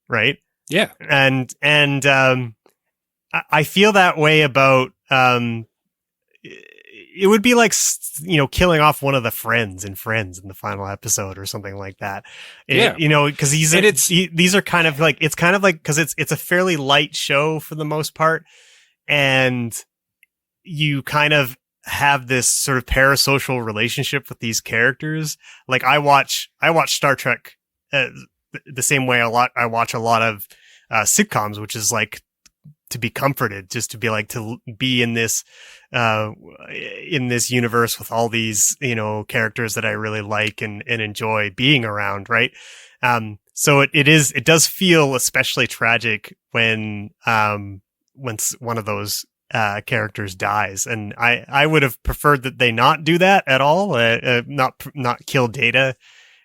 right? Yeah, and I feel that way about it would be like, killing off one of the friends in the final episode or something like that. Because these are kind of like, it's kind of like, because it's a fairly light show for the most part. And you kind of have this sort of parasocial relationship with these characters. Like I watch Star Trek the same way I watch a lot of sitcoms, which is like to be comforted, just to be like, to be in this universe with all these, characters that I really like and enjoy being around. Right. So it does feel especially tragic when one of those characters dies, and I would have preferred that they not do that at all, not kill Data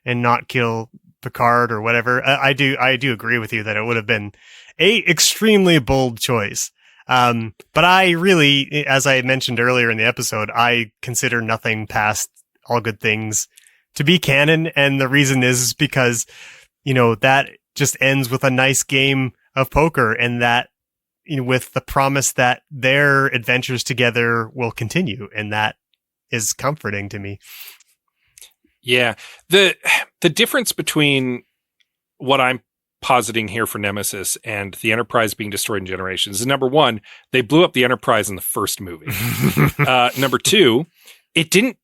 and not kill Picard or whatever. I do agree with you that it would have been a extremely bold choice. But I really, as I mentioned earlier in the episode, I consider nothing past All Good Things to be canon, and the reason is because, that just ends with a nice game of poker, and that, with the promise that their adventures together will continue, and that is comforting to me. Yeah. The difference between what I'm positing here for Nemesis and the Enterprise being destroyed in Generations is, number one, they blew up the Enterprise in the first movie. Number two, it didn't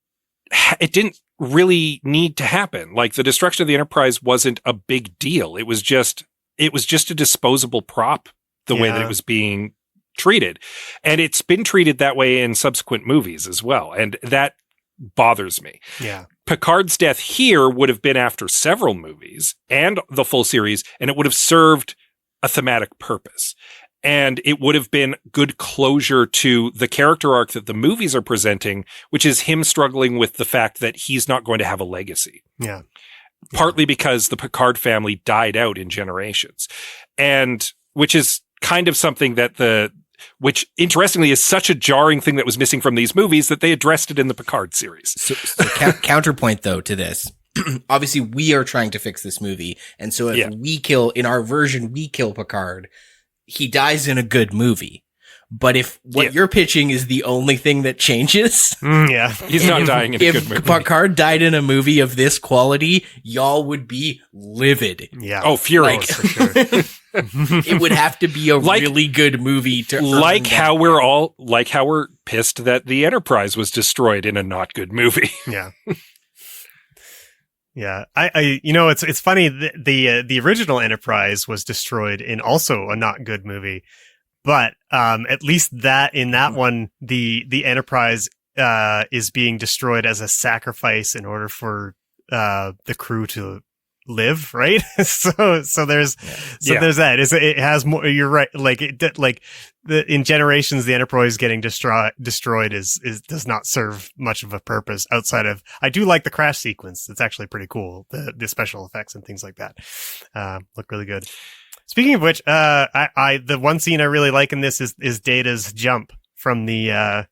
really need to happen. Like, the destruction of the Enterprise wasn't a big deal. It was just a disposable prop, the way that it was being treated. And it's been treated that way in subsequent movies as well. And that bothers me. Yeah. Picard's death here would have been after several movies and the full series, and it would have served a thematic purpose. And it would have been good closure to the character arc that the movies are presenting, which is him struggling with the fact that he's not going to have a legacy. Yeah. Partly because the Picard family died out in Generations. And which is kind of something that which interestingly is such a jarring thing that was missing from these movies that they addressed it in the Picard series. So counterpoint though to this, obviously we are trying to fix this movie. And so if we kill Picard, he dies in a good movie. But if what you're pitching is the only thing that changes, he's not dying in a good movie. If Picard died in a movie of this quality, y'all would be livid. Yeah. Oh, furious for sure. It would have to be a really good movie to like how we're pissed that the Enterprise was destroyed in a not good movie. Yeah. Yeah. It's funny. The original Enterprise was destroyed in also a not good movie. But at least in that one, the Enterprise is being destroyed as a sacrifice in order for the crew to live, right? so there's that. It has more. You're right. In Generations, the Enterprise getting destroyed does not serve much of a purpose outside of. I do like the crash sequence. It's actually pretty cool. The special effects and things like that look really good. Speaking of which, the one scene I really like in this is Data's jump from the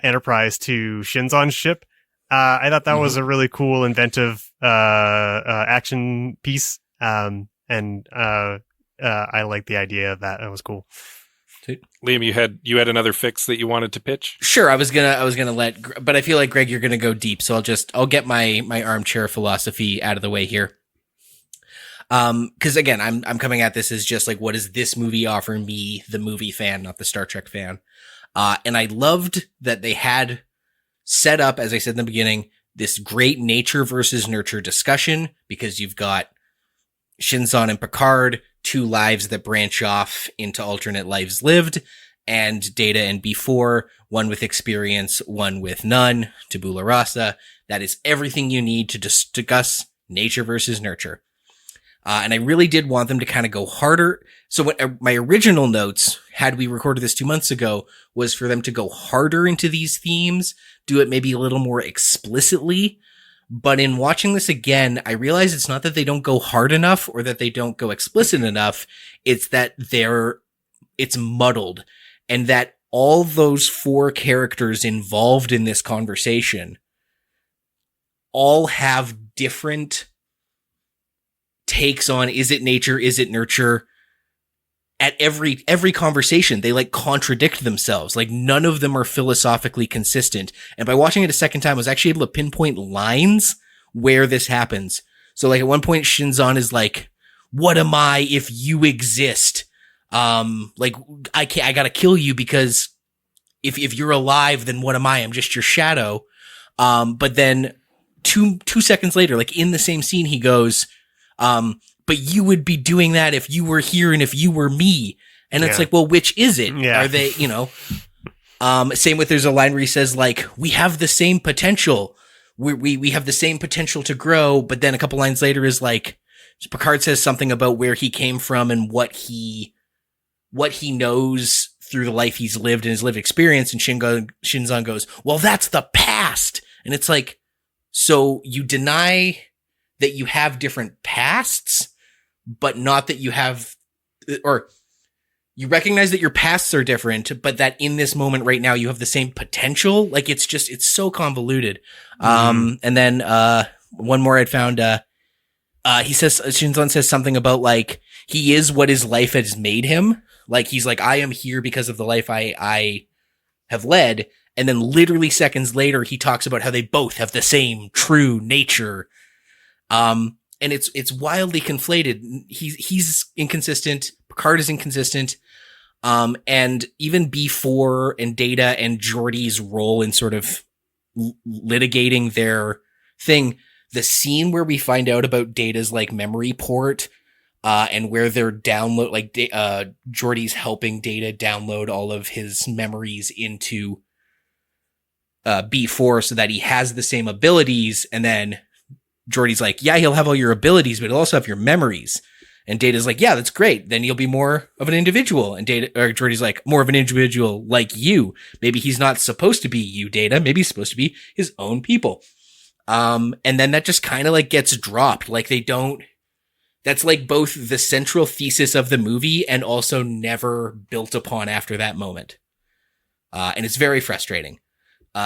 Enterprise to Shinzon's ship. I thought that was a really cool, inventive action piece, and I like the idea of that. It was cool. Liam, you had another fix that you wanted to pitch? Sure, I was gonna but I feel like, Greg, you're gonna go deep, so I'll get my armchair philosophy out of the way here. Cause again, I'm coming at this as just like, what does this movie offer me, the movie fan, not the Star Trek fan? And I loved that they had set up, as I said in the beginning, this great nature versus nurture discussion, because you've got Shinzon and Picard, two lives that branch off into alternate lives lived, and Data and B4, one with experience, one with none, tabula rasa. That is everything you need to discuss nature versus nurture. And I really did want them to kind of go harder. So what my original notes, had we recorded this 2 months ago, was for them to go harder into these themes, do it maybe a little more explicitly. But in watching this again, I realize it's not that they don't go hard enough or that they don't go explicit enough. It's that it's muddled, and that all those four characters involved in this conversation all have different takes on, is it nature, is it nurture? At every conversation, they like contradict themselves. Like, none of them are philosophically consistent. And by watching it a second time, I was actually able to pinpoint lines where this happens. So like at one point, Shinzon is like, what am I if you exist? I gotta kill you because if you're alive, then what am I? I'm just your shadow. But then two seconds later, like in the same scene, he goes, but you would be doing that if you were here and if you were me. And it's like, well, which is it? Yeah. Are they, same with, there's a line where he says like, we have the same potential. we have the same potential to grow, but then a couple lines later is like, Picard says something about where he came from and what he knows through the life he's lived and his lived experience. And Shinzon goes, well, that's the past. And it's like, so you deny that you have different pasts, but not that you have, or you recognize that your pasts are different, but that in this moment right now, you have the same potential. Like it's so convoluted. And then, one more I'd found, Shinzon says something about like, he is what his life has made him. Like, he's like, I am here because of the life I have led. And then literally seconds later, he talks about how they both have the same true nature. And it's wildly conflated. He's inconsistent. Picard is inconsistent. And even B4 and Data and Geordi's role in sort of litigating their thing, the scene where we find out about Data's like memory port, and where they're Geordi's helping Data download all of his memories into B4 so that he has the same abilities. And then Geordi's like, yeah, he'll have all your abilities, but he'll also have your memories. And Data's like, yeah, that's great. Then you'll be more of an individual. And Geordi's like, more of an individual like you. Maybe he's not supposed to be you, Data. Maybe he's supposed to be his own people. And then that just kind of like gets dropped. Like that's like both the central thesis of the movie and also never built upon after that moment. And it's very frustrating.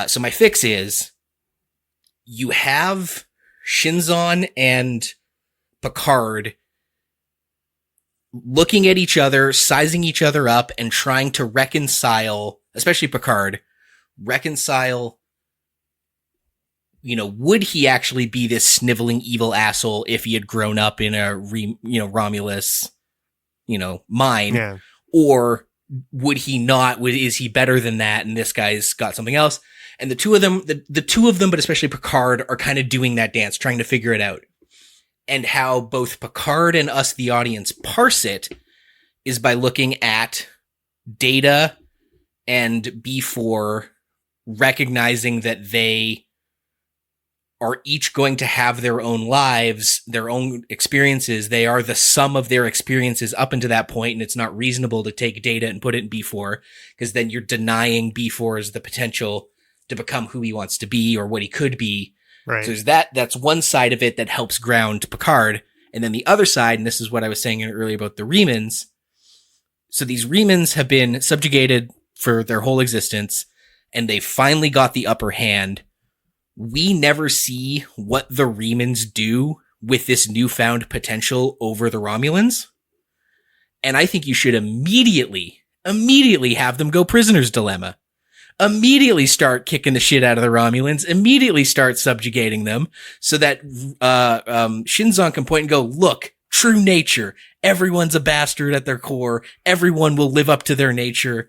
So my fix is you have Shinzon and Picard looking at each other, sizing each other up, and trying to reconcile, especially Picard, would he actually be this sniveling evil asshole if he had grown up in a Romulus, mind? Yeah. Or would he not? Is he better than that? And this guy's got something else. And the two of them, but especially Picard, are kind of doing that dance, trying to figure it out. And how both Picard and us, the audience, parse it is by looking at Data and B4, recognizing that they are each going to have their own lives, their own experiences. They are the sum of their experiences up until that point, and it's not reasonable to take Data and put it in B4, because then you're denying B4's the potential to become who he wants to be or what he could be. Right. So there's that's one side of it that helps ground Picard. And then the other side, and this is what I was saying earlier about the Remans. So these Remans have been subjugated for their whole existence, and they finally got the upper hand. We never see what the Remans do with this newfound potential over the Romulans. And I think you should immediately have them go prisoner's dilemma. Immediately start kicking the shit out of the Romulans, immediately start subjugating them so that Shinzon can point and go, look, true nature. Everyone's a bastard at their core. Everyone will live up to their nature.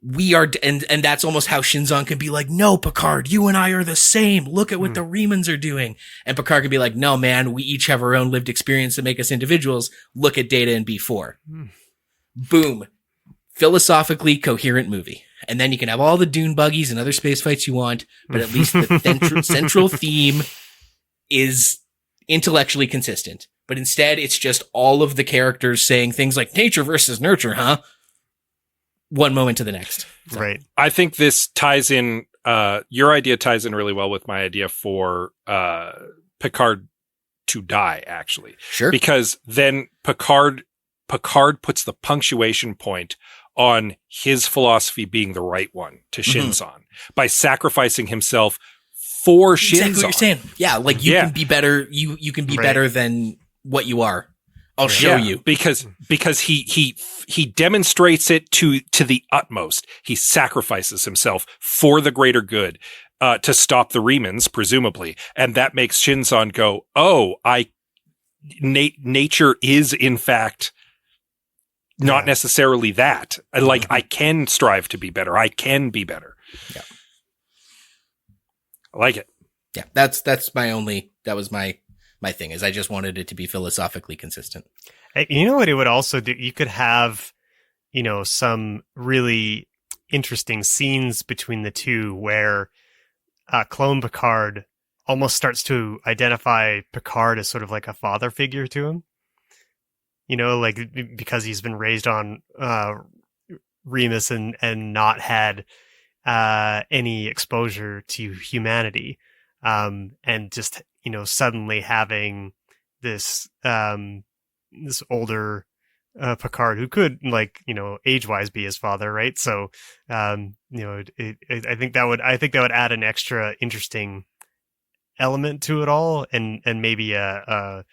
We are, and that's almost how Shinzon can be like, no, Picard, you and I are the same. Look at what the Remans are doing. And Picard can be like, no, man, we each have our own lived experience that make us individuals. Look at Data and B4. Boom. Philosophically coherent movie. And then you can have all the dune buggies and other space fights you want, but at least the central theme is intellectually consistent. But instead, it's just all of the characters saying things like nature versus nurture, huh? One moment to the next. So. Right. I think this ties in, your idea ties in really well with my idea for Picard to die, actually. Sure. Because then Picard puts the punctuation point on his philosophy being the right one to Shinzon by sacrificing himself for Shinzon. Exactly what you're saying. Yeah, like you can be better. You can be better than what you are. I'll show you. Because he demonstrates it to the utmost. He sacrifices himself for the greater good to stop the Remans, presumably, and that makes Shinzon go, "Oh, nature is in fact." Not necessarily that. Like, I can strive to be better. I can be better. Yeah. I like it. Yeah. That was my thing, is I just wanted it to be philosophically consistent. You know what it would also do? You could have, some really interesting scenes between the two where Clone Picard almost starts to identify Picard as sort of like a father figure to him. You know, like because he's been raised on Remus and not had any exposure to humanity, and just, you know, suddenly having this this older Picard who could, like, you know, age-wise be his father, right? So, you know, I think that would add an extra interesting element to it all, and maybe a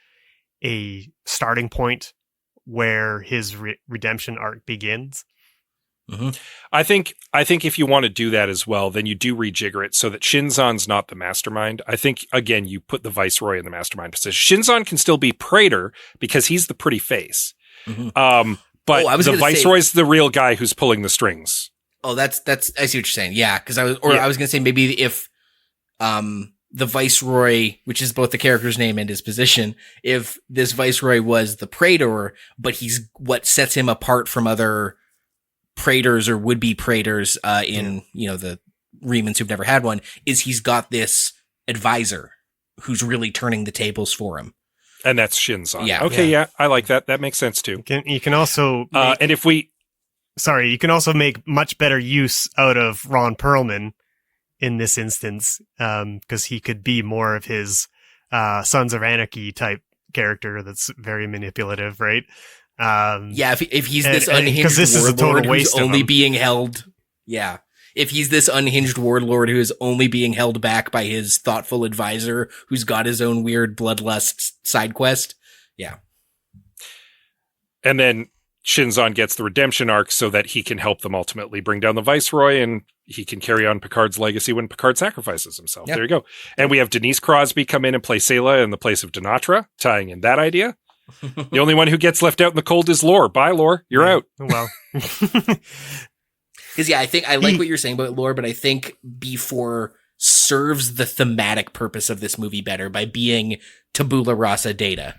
starting point where his redemption arc begins. Mm-hmm. I think if you want to do that as well, then you do rejigger it so that Shinzon's not the mastermind. I think, again, you put the Viceroy in the mastermind position. Shinzon can still be Praetor because he's the pretty face. Mm-hmm. But the Viceroy's the real guy who's pulling the strings. Oh, that's I see what you're saying. Yeah, because I was going to say maybe if the Viceroy, which is both the character's name and his position, if this Viceroy was the Praetor, but he's what sets him apart from other Praetors or would-be Praetors in, you know, the Remans who've never had one, is he's got this advisor who's really turning the tables for him. And that's Shinzon. Yeah. Okay, yeah, I like that. That makes sense too. You can also you can also make much better use out of Ron Perlman in this instance, because he could be more of his Sons of Anarchy type character that's very manipulative, right? If he's this unhinged warlord who's only being held, if he's this unhinged warlord who is only being held back by his thoughtful advisor who's got his own weird bloodlust side quest, and then Shinzon gets the redemption arc so that he can help them ultimately bring down the Viceroy, and he can carry on Picard's legacy when Picard sacrifices himself. There you go. And we have Denise Crosby come in and play Sayla in the place of Dinatra, tying in that idea. The only one who gets left out in the cold is Lore. Bye, Lore. You're out. Well, because I think I like what you're saying about Lore, but I think B4 serves the thematic purpose of this movie better by being tabula rasa Data.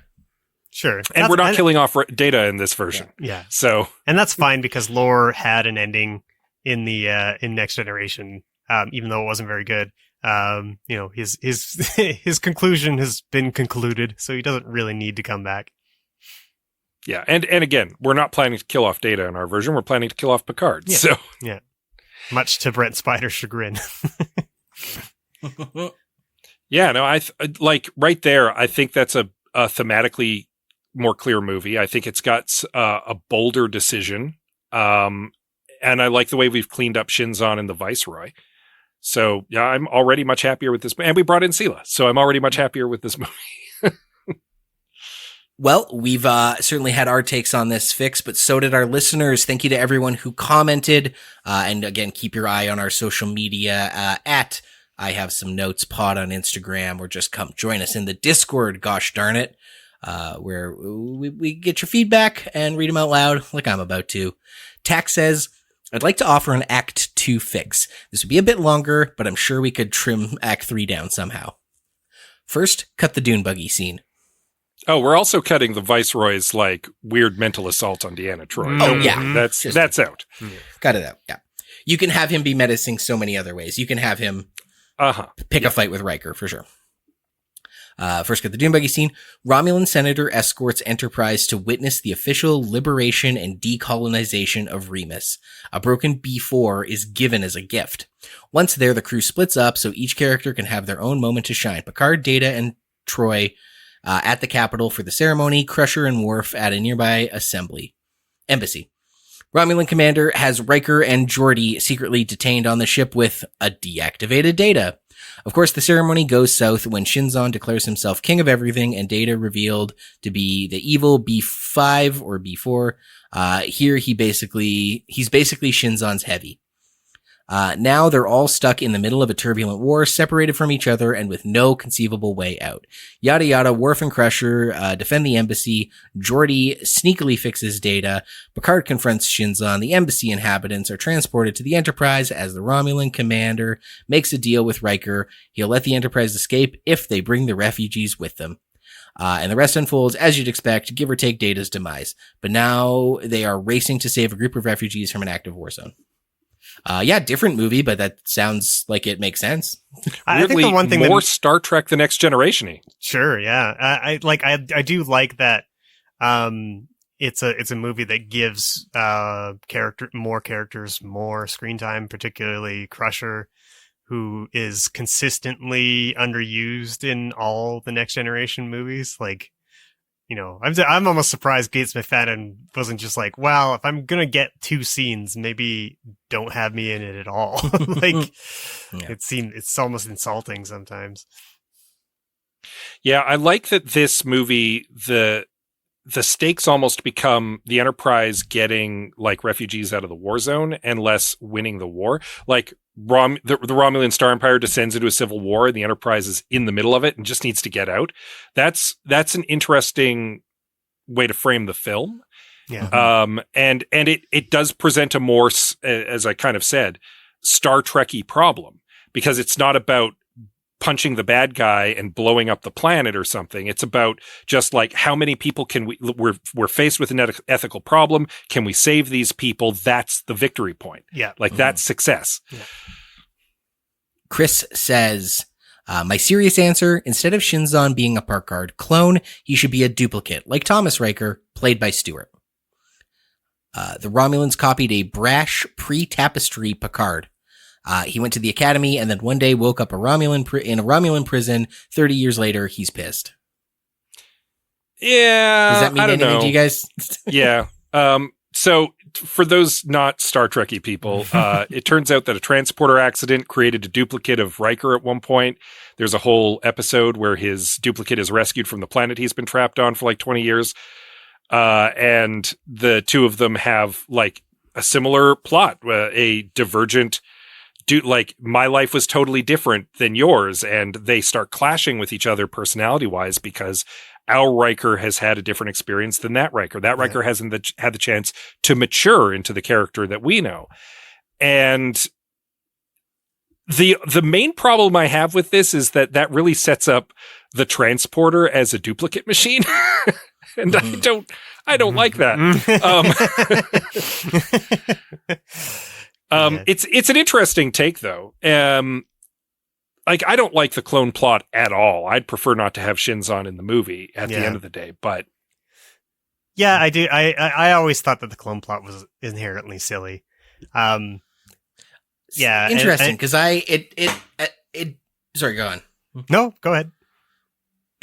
Sure. And we're not killing off Data in this version. Yeah. So, and that's fine because Lore had an ending in the in Next Generation, even though it wasn't very good. You know, his his conclusion has been concluded, so he doesn't really need to come back. Yeah, and again, we're not planning to kill off Data in our version. We're planning to kill off Picard. Yeah. So, much to Brent Spider's chagrin. Yeah, no, like right there. I think that's a thematically more clear movie. I think it's got a bolder decision, and I like the way we've cleaned up Shinzon and the Viceroy. So yeah, I'm already much happier with this, and we brought in Sela, so I'm already much happier with this movie. Well, we've certainly had our takes on this fix, but so did our listeners. Thank you to everyone who commented, and again, keep your eye on our social media at I Have Some Notes Pod on Instagram, or just come join us in the Discord. Gosh darn it. Where we get your feedback and read them out loud like I'm about to. Tack says, I'd like to offer an Act 2 fix. This would be a bit longer, but I'm sure we could trim Act 3 down somehow. First, cut the dune buggy scene. Oh, we're also cutting the Viceroy's like weird mental assault on Deanna Troi. Oh, yeah. That's out. Cut it out. Yeah. You can have him be menacing so many other ways. You can have him pick a fight with Riker for sure. First, got the dune buggy scene. Romulan senator escorts Enterprise to witness the official liberation and decolonization of Remus. A broken B4 is given as a gift. Once there, the crew splits up so each character can have their own moment to shine. Picard, Data, and Troi at the Capitol for the ceremony. Crusher and Worf at a nearby embassy. Romulan commander has Riker and Geordi secretly detained on the ship with a deactivated Data. Of course, the ceremony goes south when Shinzon declares himself king of everything and Data revealed to be the evil B5 or B4. Here he's basically Shinzon's heavy. Now they're all stuck in the middle of a turbulent war, separated from each other and with no conceivable way out. Yada yada, Worf and Crusher defend the embassy. Geordi sneakily fixes Data. Picard confronts Shinzon. The embassy inhabitants are transported to the Enterprise as the Romulan commander makes a deal with Riker. He'll let the Enterprise escape if they bring the refugees with them. And the rest unfolds as you'd expect, give or take Data's demise. But now they are racing to save a group of refugees from an active war zone. different movie, but that sounds like it makes sense. I think the one thing more that Star Trek: The Next Generation-y. sure, yeah, I do like that. It's a movie that gives more characters more screen time, particularly Crusher, who is consistently underused in all the Next Generation movies. Like, you know, I'm almost surprised Gates McFadden wasn't just like, well, if I'm gonna get 2 scenes, maybe don't have me in it at all. Like, it's almost insulting sometimes. Yeah, I like that this movie, the stakes almost become the Enterprise getting like refugees out of the war zone and less winning the war. Like the Romulan Star Empire descends into a civil war and the Enterprise is in the middle of it and just needs to get out. That's an interesting way to frame the film. Yeah. And it does present a more, as I kind of said, Star Trek-y problem, because it's not about punching the bad guy and blowing up the planet or something. It's about just like, how many people can we're faced with an ethical problem. Can we save these people? That's the victory point. Yeah. Like that's success. Yeah. Chris says, my serious answer, instead of Shinzon being a Picard clone, he should be a duplicate, like Thomas Riker, played by Stewart. The Romulans copied a brash pre-tapestry Picard. He went to the academy and then one day woke up in a Romulan prison. 30 years later, he's pissed. Yeah. Does that mean anything to you guys? Yeah. So for those not Star Trek-y people, it turns out that a transporter accident created a duplicate of Riker at one point. There's a whole episode where his duplicate is rescued from the planet he's been trapped on for like 20 years. And the two of them have like a similar plot, a divergent like my life was totally different than yours. And they start clashing with each other personality wise because our Riker has had a different experience than that Riker. That Riker hasn't had the chance to mature into the character that we know. And the main problem I have with this is that really sets up the transporter as a duplicate machine. And I don't like that. It's an interesting take though. Like I don't like the clone plot at all. I'd prefer not to have Shinzon in the movie at the end of the day, but yeah, I do. I always thought that the clone plot was inherently silly. Yeah, interesting because sorry, go on. No, go ahead.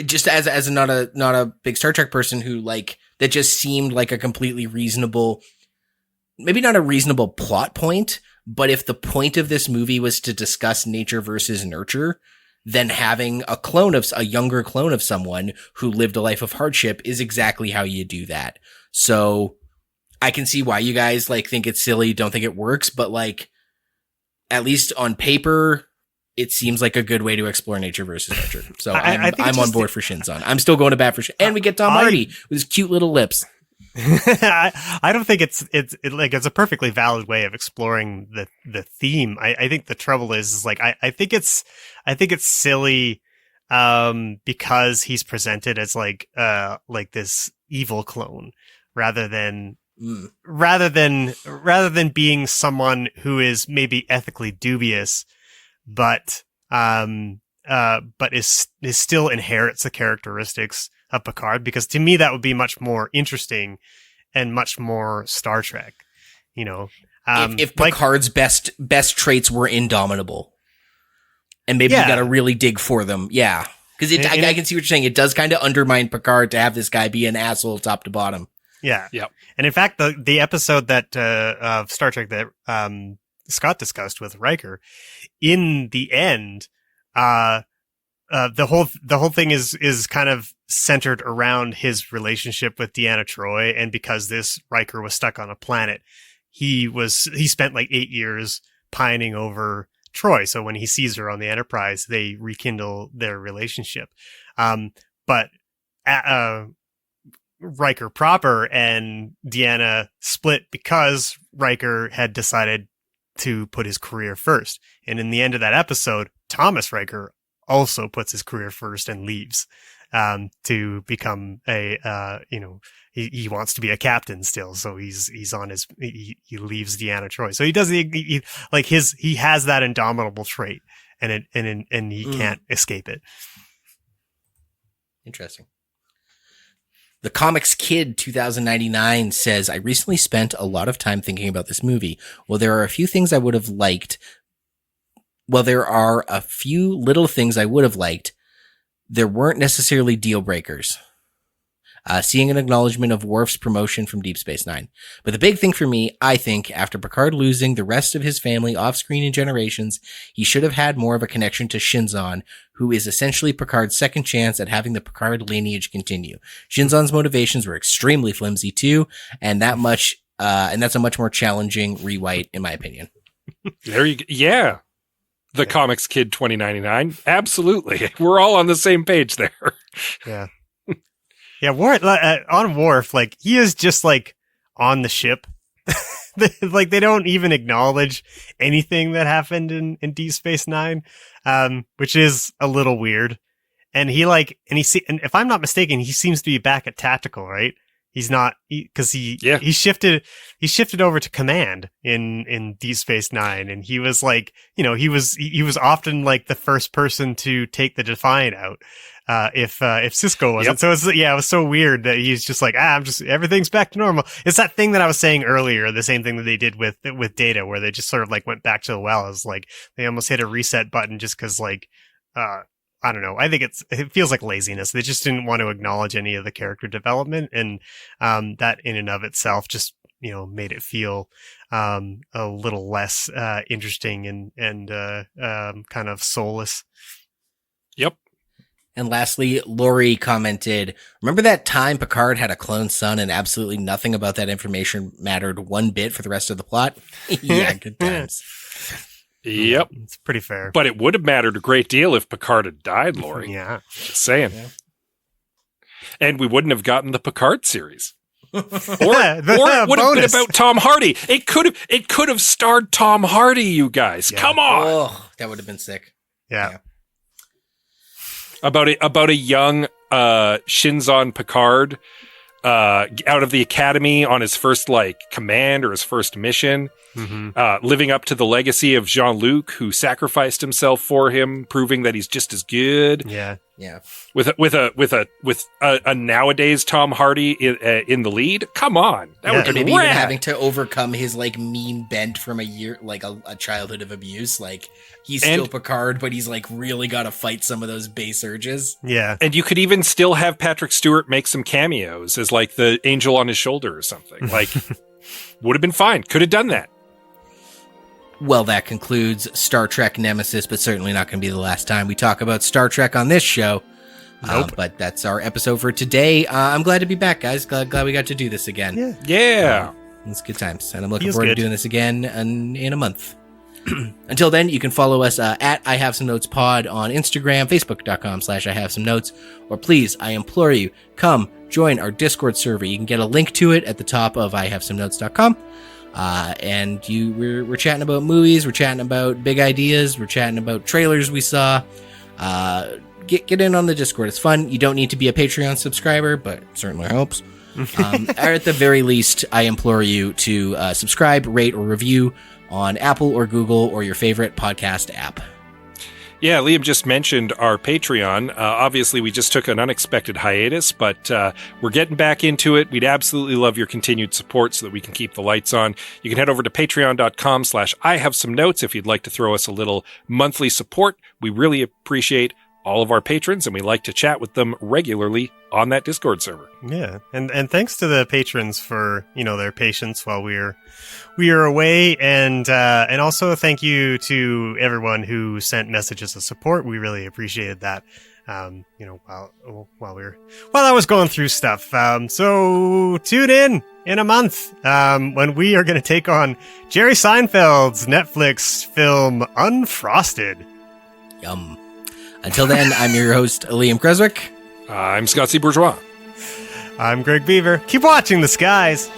Just as not a big Star Trek person who like that just seemed like a completely reasonable, maybe not a reasonable plot point, but if the point of this movie was to discuss nature versus nurture, then having a younger clone of someone who lived a life of hardship is exactly how you do that. So I can see why you guys like think it's silly, don't think it works, but like at least on paper, it seems like a good way to explore nature versus nurture. So I'm on board for Shinzon. I'm still going to bat for Shinzon. And we get Tom Hardy with his cute little lips. I don't think it's a perfectly valid way of exploring the theme. I think the trouble is like I think it's silly because he's presented as like this evil clone rather than being someone who is maybe ethically dubious but is still inherits the characteristics of Picard, because to me that would be much more interesting and much more Star Trek, you know. If Picard's best traits were indomitable, and maybe you got to really dig for them, yeah. Because I can see what you're saying. It does kind of undermine Picard to have this guy be an asshole top to bottom. Yeah, yeah. And in fact, the episode that of Star Trek that Scott discussed with Riker, in the end, the whole thing is kind of centered around his relationship with Deanna Troi, and because this Riker was stuck on a planet, he spent like 8 years pining over Troi. So when he sees her on the Enterprise, they rekindle their relationship. But Riker proper and Deanna split because Riker had decided to put his career first. And in the end of that episode, Thomas Riker also puts his career first and leaves. to become a, he wants to be a captain still. So he's on he leaves Deanna Troi. So he does he has that indomitable trait, and he can't escape it. Interesting. The Comics Kid 2099 says, I recently spent a lot of time thinking about this movie. Well, there are a few things I would have liked. Well, there are a few little things I would have liked. There weren't necessarily deal breakers. Seeing an acknowledgement of Worf's promotion from Deep Space Nine. But the big thing for me, I think, after Picard losing the rest of his family off-screen in Generations, he should have had more of a connection to Shinzon, who is essentially Picard's second chance at having the Picard lineage continue. Shinzon's motivations were extremely flimsy too, and that's a much more challenging rewrite, in my opinion. There you go. Yeah. The Comics Kid 2099. Absolutely. We're all on the same page there. Yeah. Yeah, on Worf, like, he is just, like, on the ship. Like, they don't even acknowledge anything that happened in Deep Space Nine, which is a little weird. And and if I'm not mistaken, he seems to be back at Tactical, right? He's not, because he shifted over to Command in Deep Space Nine, and he was like, he was often like the first person to take the Defiant out. If Sisko wasn't. Yep. So it was so weird that he's just like, everything's back to normal. It's that thing that I was saying earlier, the same thing that they did with Data, where they just sort of like went back to the well. It's like they almost hit a reset button just because, like, I don't know. I think it feels like laziness. They just didn't want to acknowledge any of the character development, and that in and of itself just made it feel a little less interesting and kind of soulless. Yep. And lastly, Lori commented, remember that time Picard had a clone son and absolutely nothing about that information mattered one bit for the rest of the plot? Yeah, good times. Yep. It's pretty fair. But it would have mattered a great deal if Picard had died, Lori. Yeah. Just saying. Yeah. And we wouldn't have gotten the Picard series. Or it would have been about Tom Hardy. It could have starred Tom Hardy, you guys. Yeah. Come on. Oh, that would have been sick. Yeah. About a young Shinzon Picard out of the academy on his first command or his first mission, living up to the legacy of Jean-Luc, who sacrificed himself for him, proving that he's just as good. Yeah. With a nowadays Tom Hardy in the lead. Come on, that would be maybe rad. Even having to overcome his mean bent from a childhood of abuse. Like, he's still Picard, but he's really got to fight some of those base urges. Yeah, and you could even still have Patrick Stewart make some cameos as the angel on his shoulder or something. Would have been fine. Could have done that. Well, that concludes Star Trek Nemesis, but certainly not going to be the last time we talk about Star Trek on this show. Nope. But that's our episode for today. I'm glad to be back, guys. Glad we got to do this again. Yeah. It's good times. And I'm looking forward to doing this again in a month. Until then, you can follow us at I Have Some Notes Pod on Instagram, facebook.com/I Have Some Notes. Or please, I implore you, come join our Discord server. You can get a link to it at the top of ihavesomenotes.com. And we're chatting about movies, we're chatting about big ideas, we're chatting about trailers we saw. Get in on the Discord. It's fun. You don't need to be a Patreon subscriber, but it certainly helps. Or at the very least, I implore you to subscribe, rate, or review on Apple or Google or your favorite podcast app. Yeah, Liam just mentioned our Patreon. Obviously, we just took an unexpected hiatus, but we're getting back into it. We'd absolutely love your continued support so that we can keep the lights on. You can head over to patreon.com/I Have Some Notes if you'd like to throw us a little monthly support. We really appreciate all of our patrons, and we like to chat with them regularly on that Discord server. Yeah, and thanks to the patrons for their patience while we are away, and also thank you to everyone who sent messages of support. We really appreciated that. While I was going through stuff. So tune in a month when we are going to take on Jerry Seinfeld's Netflix film Unfrosted. Yum. Until then, I'm your host, Liam Creswick. I'm Scott C. Bourgeois. I'm Greg Beaver. Keep watching the skies.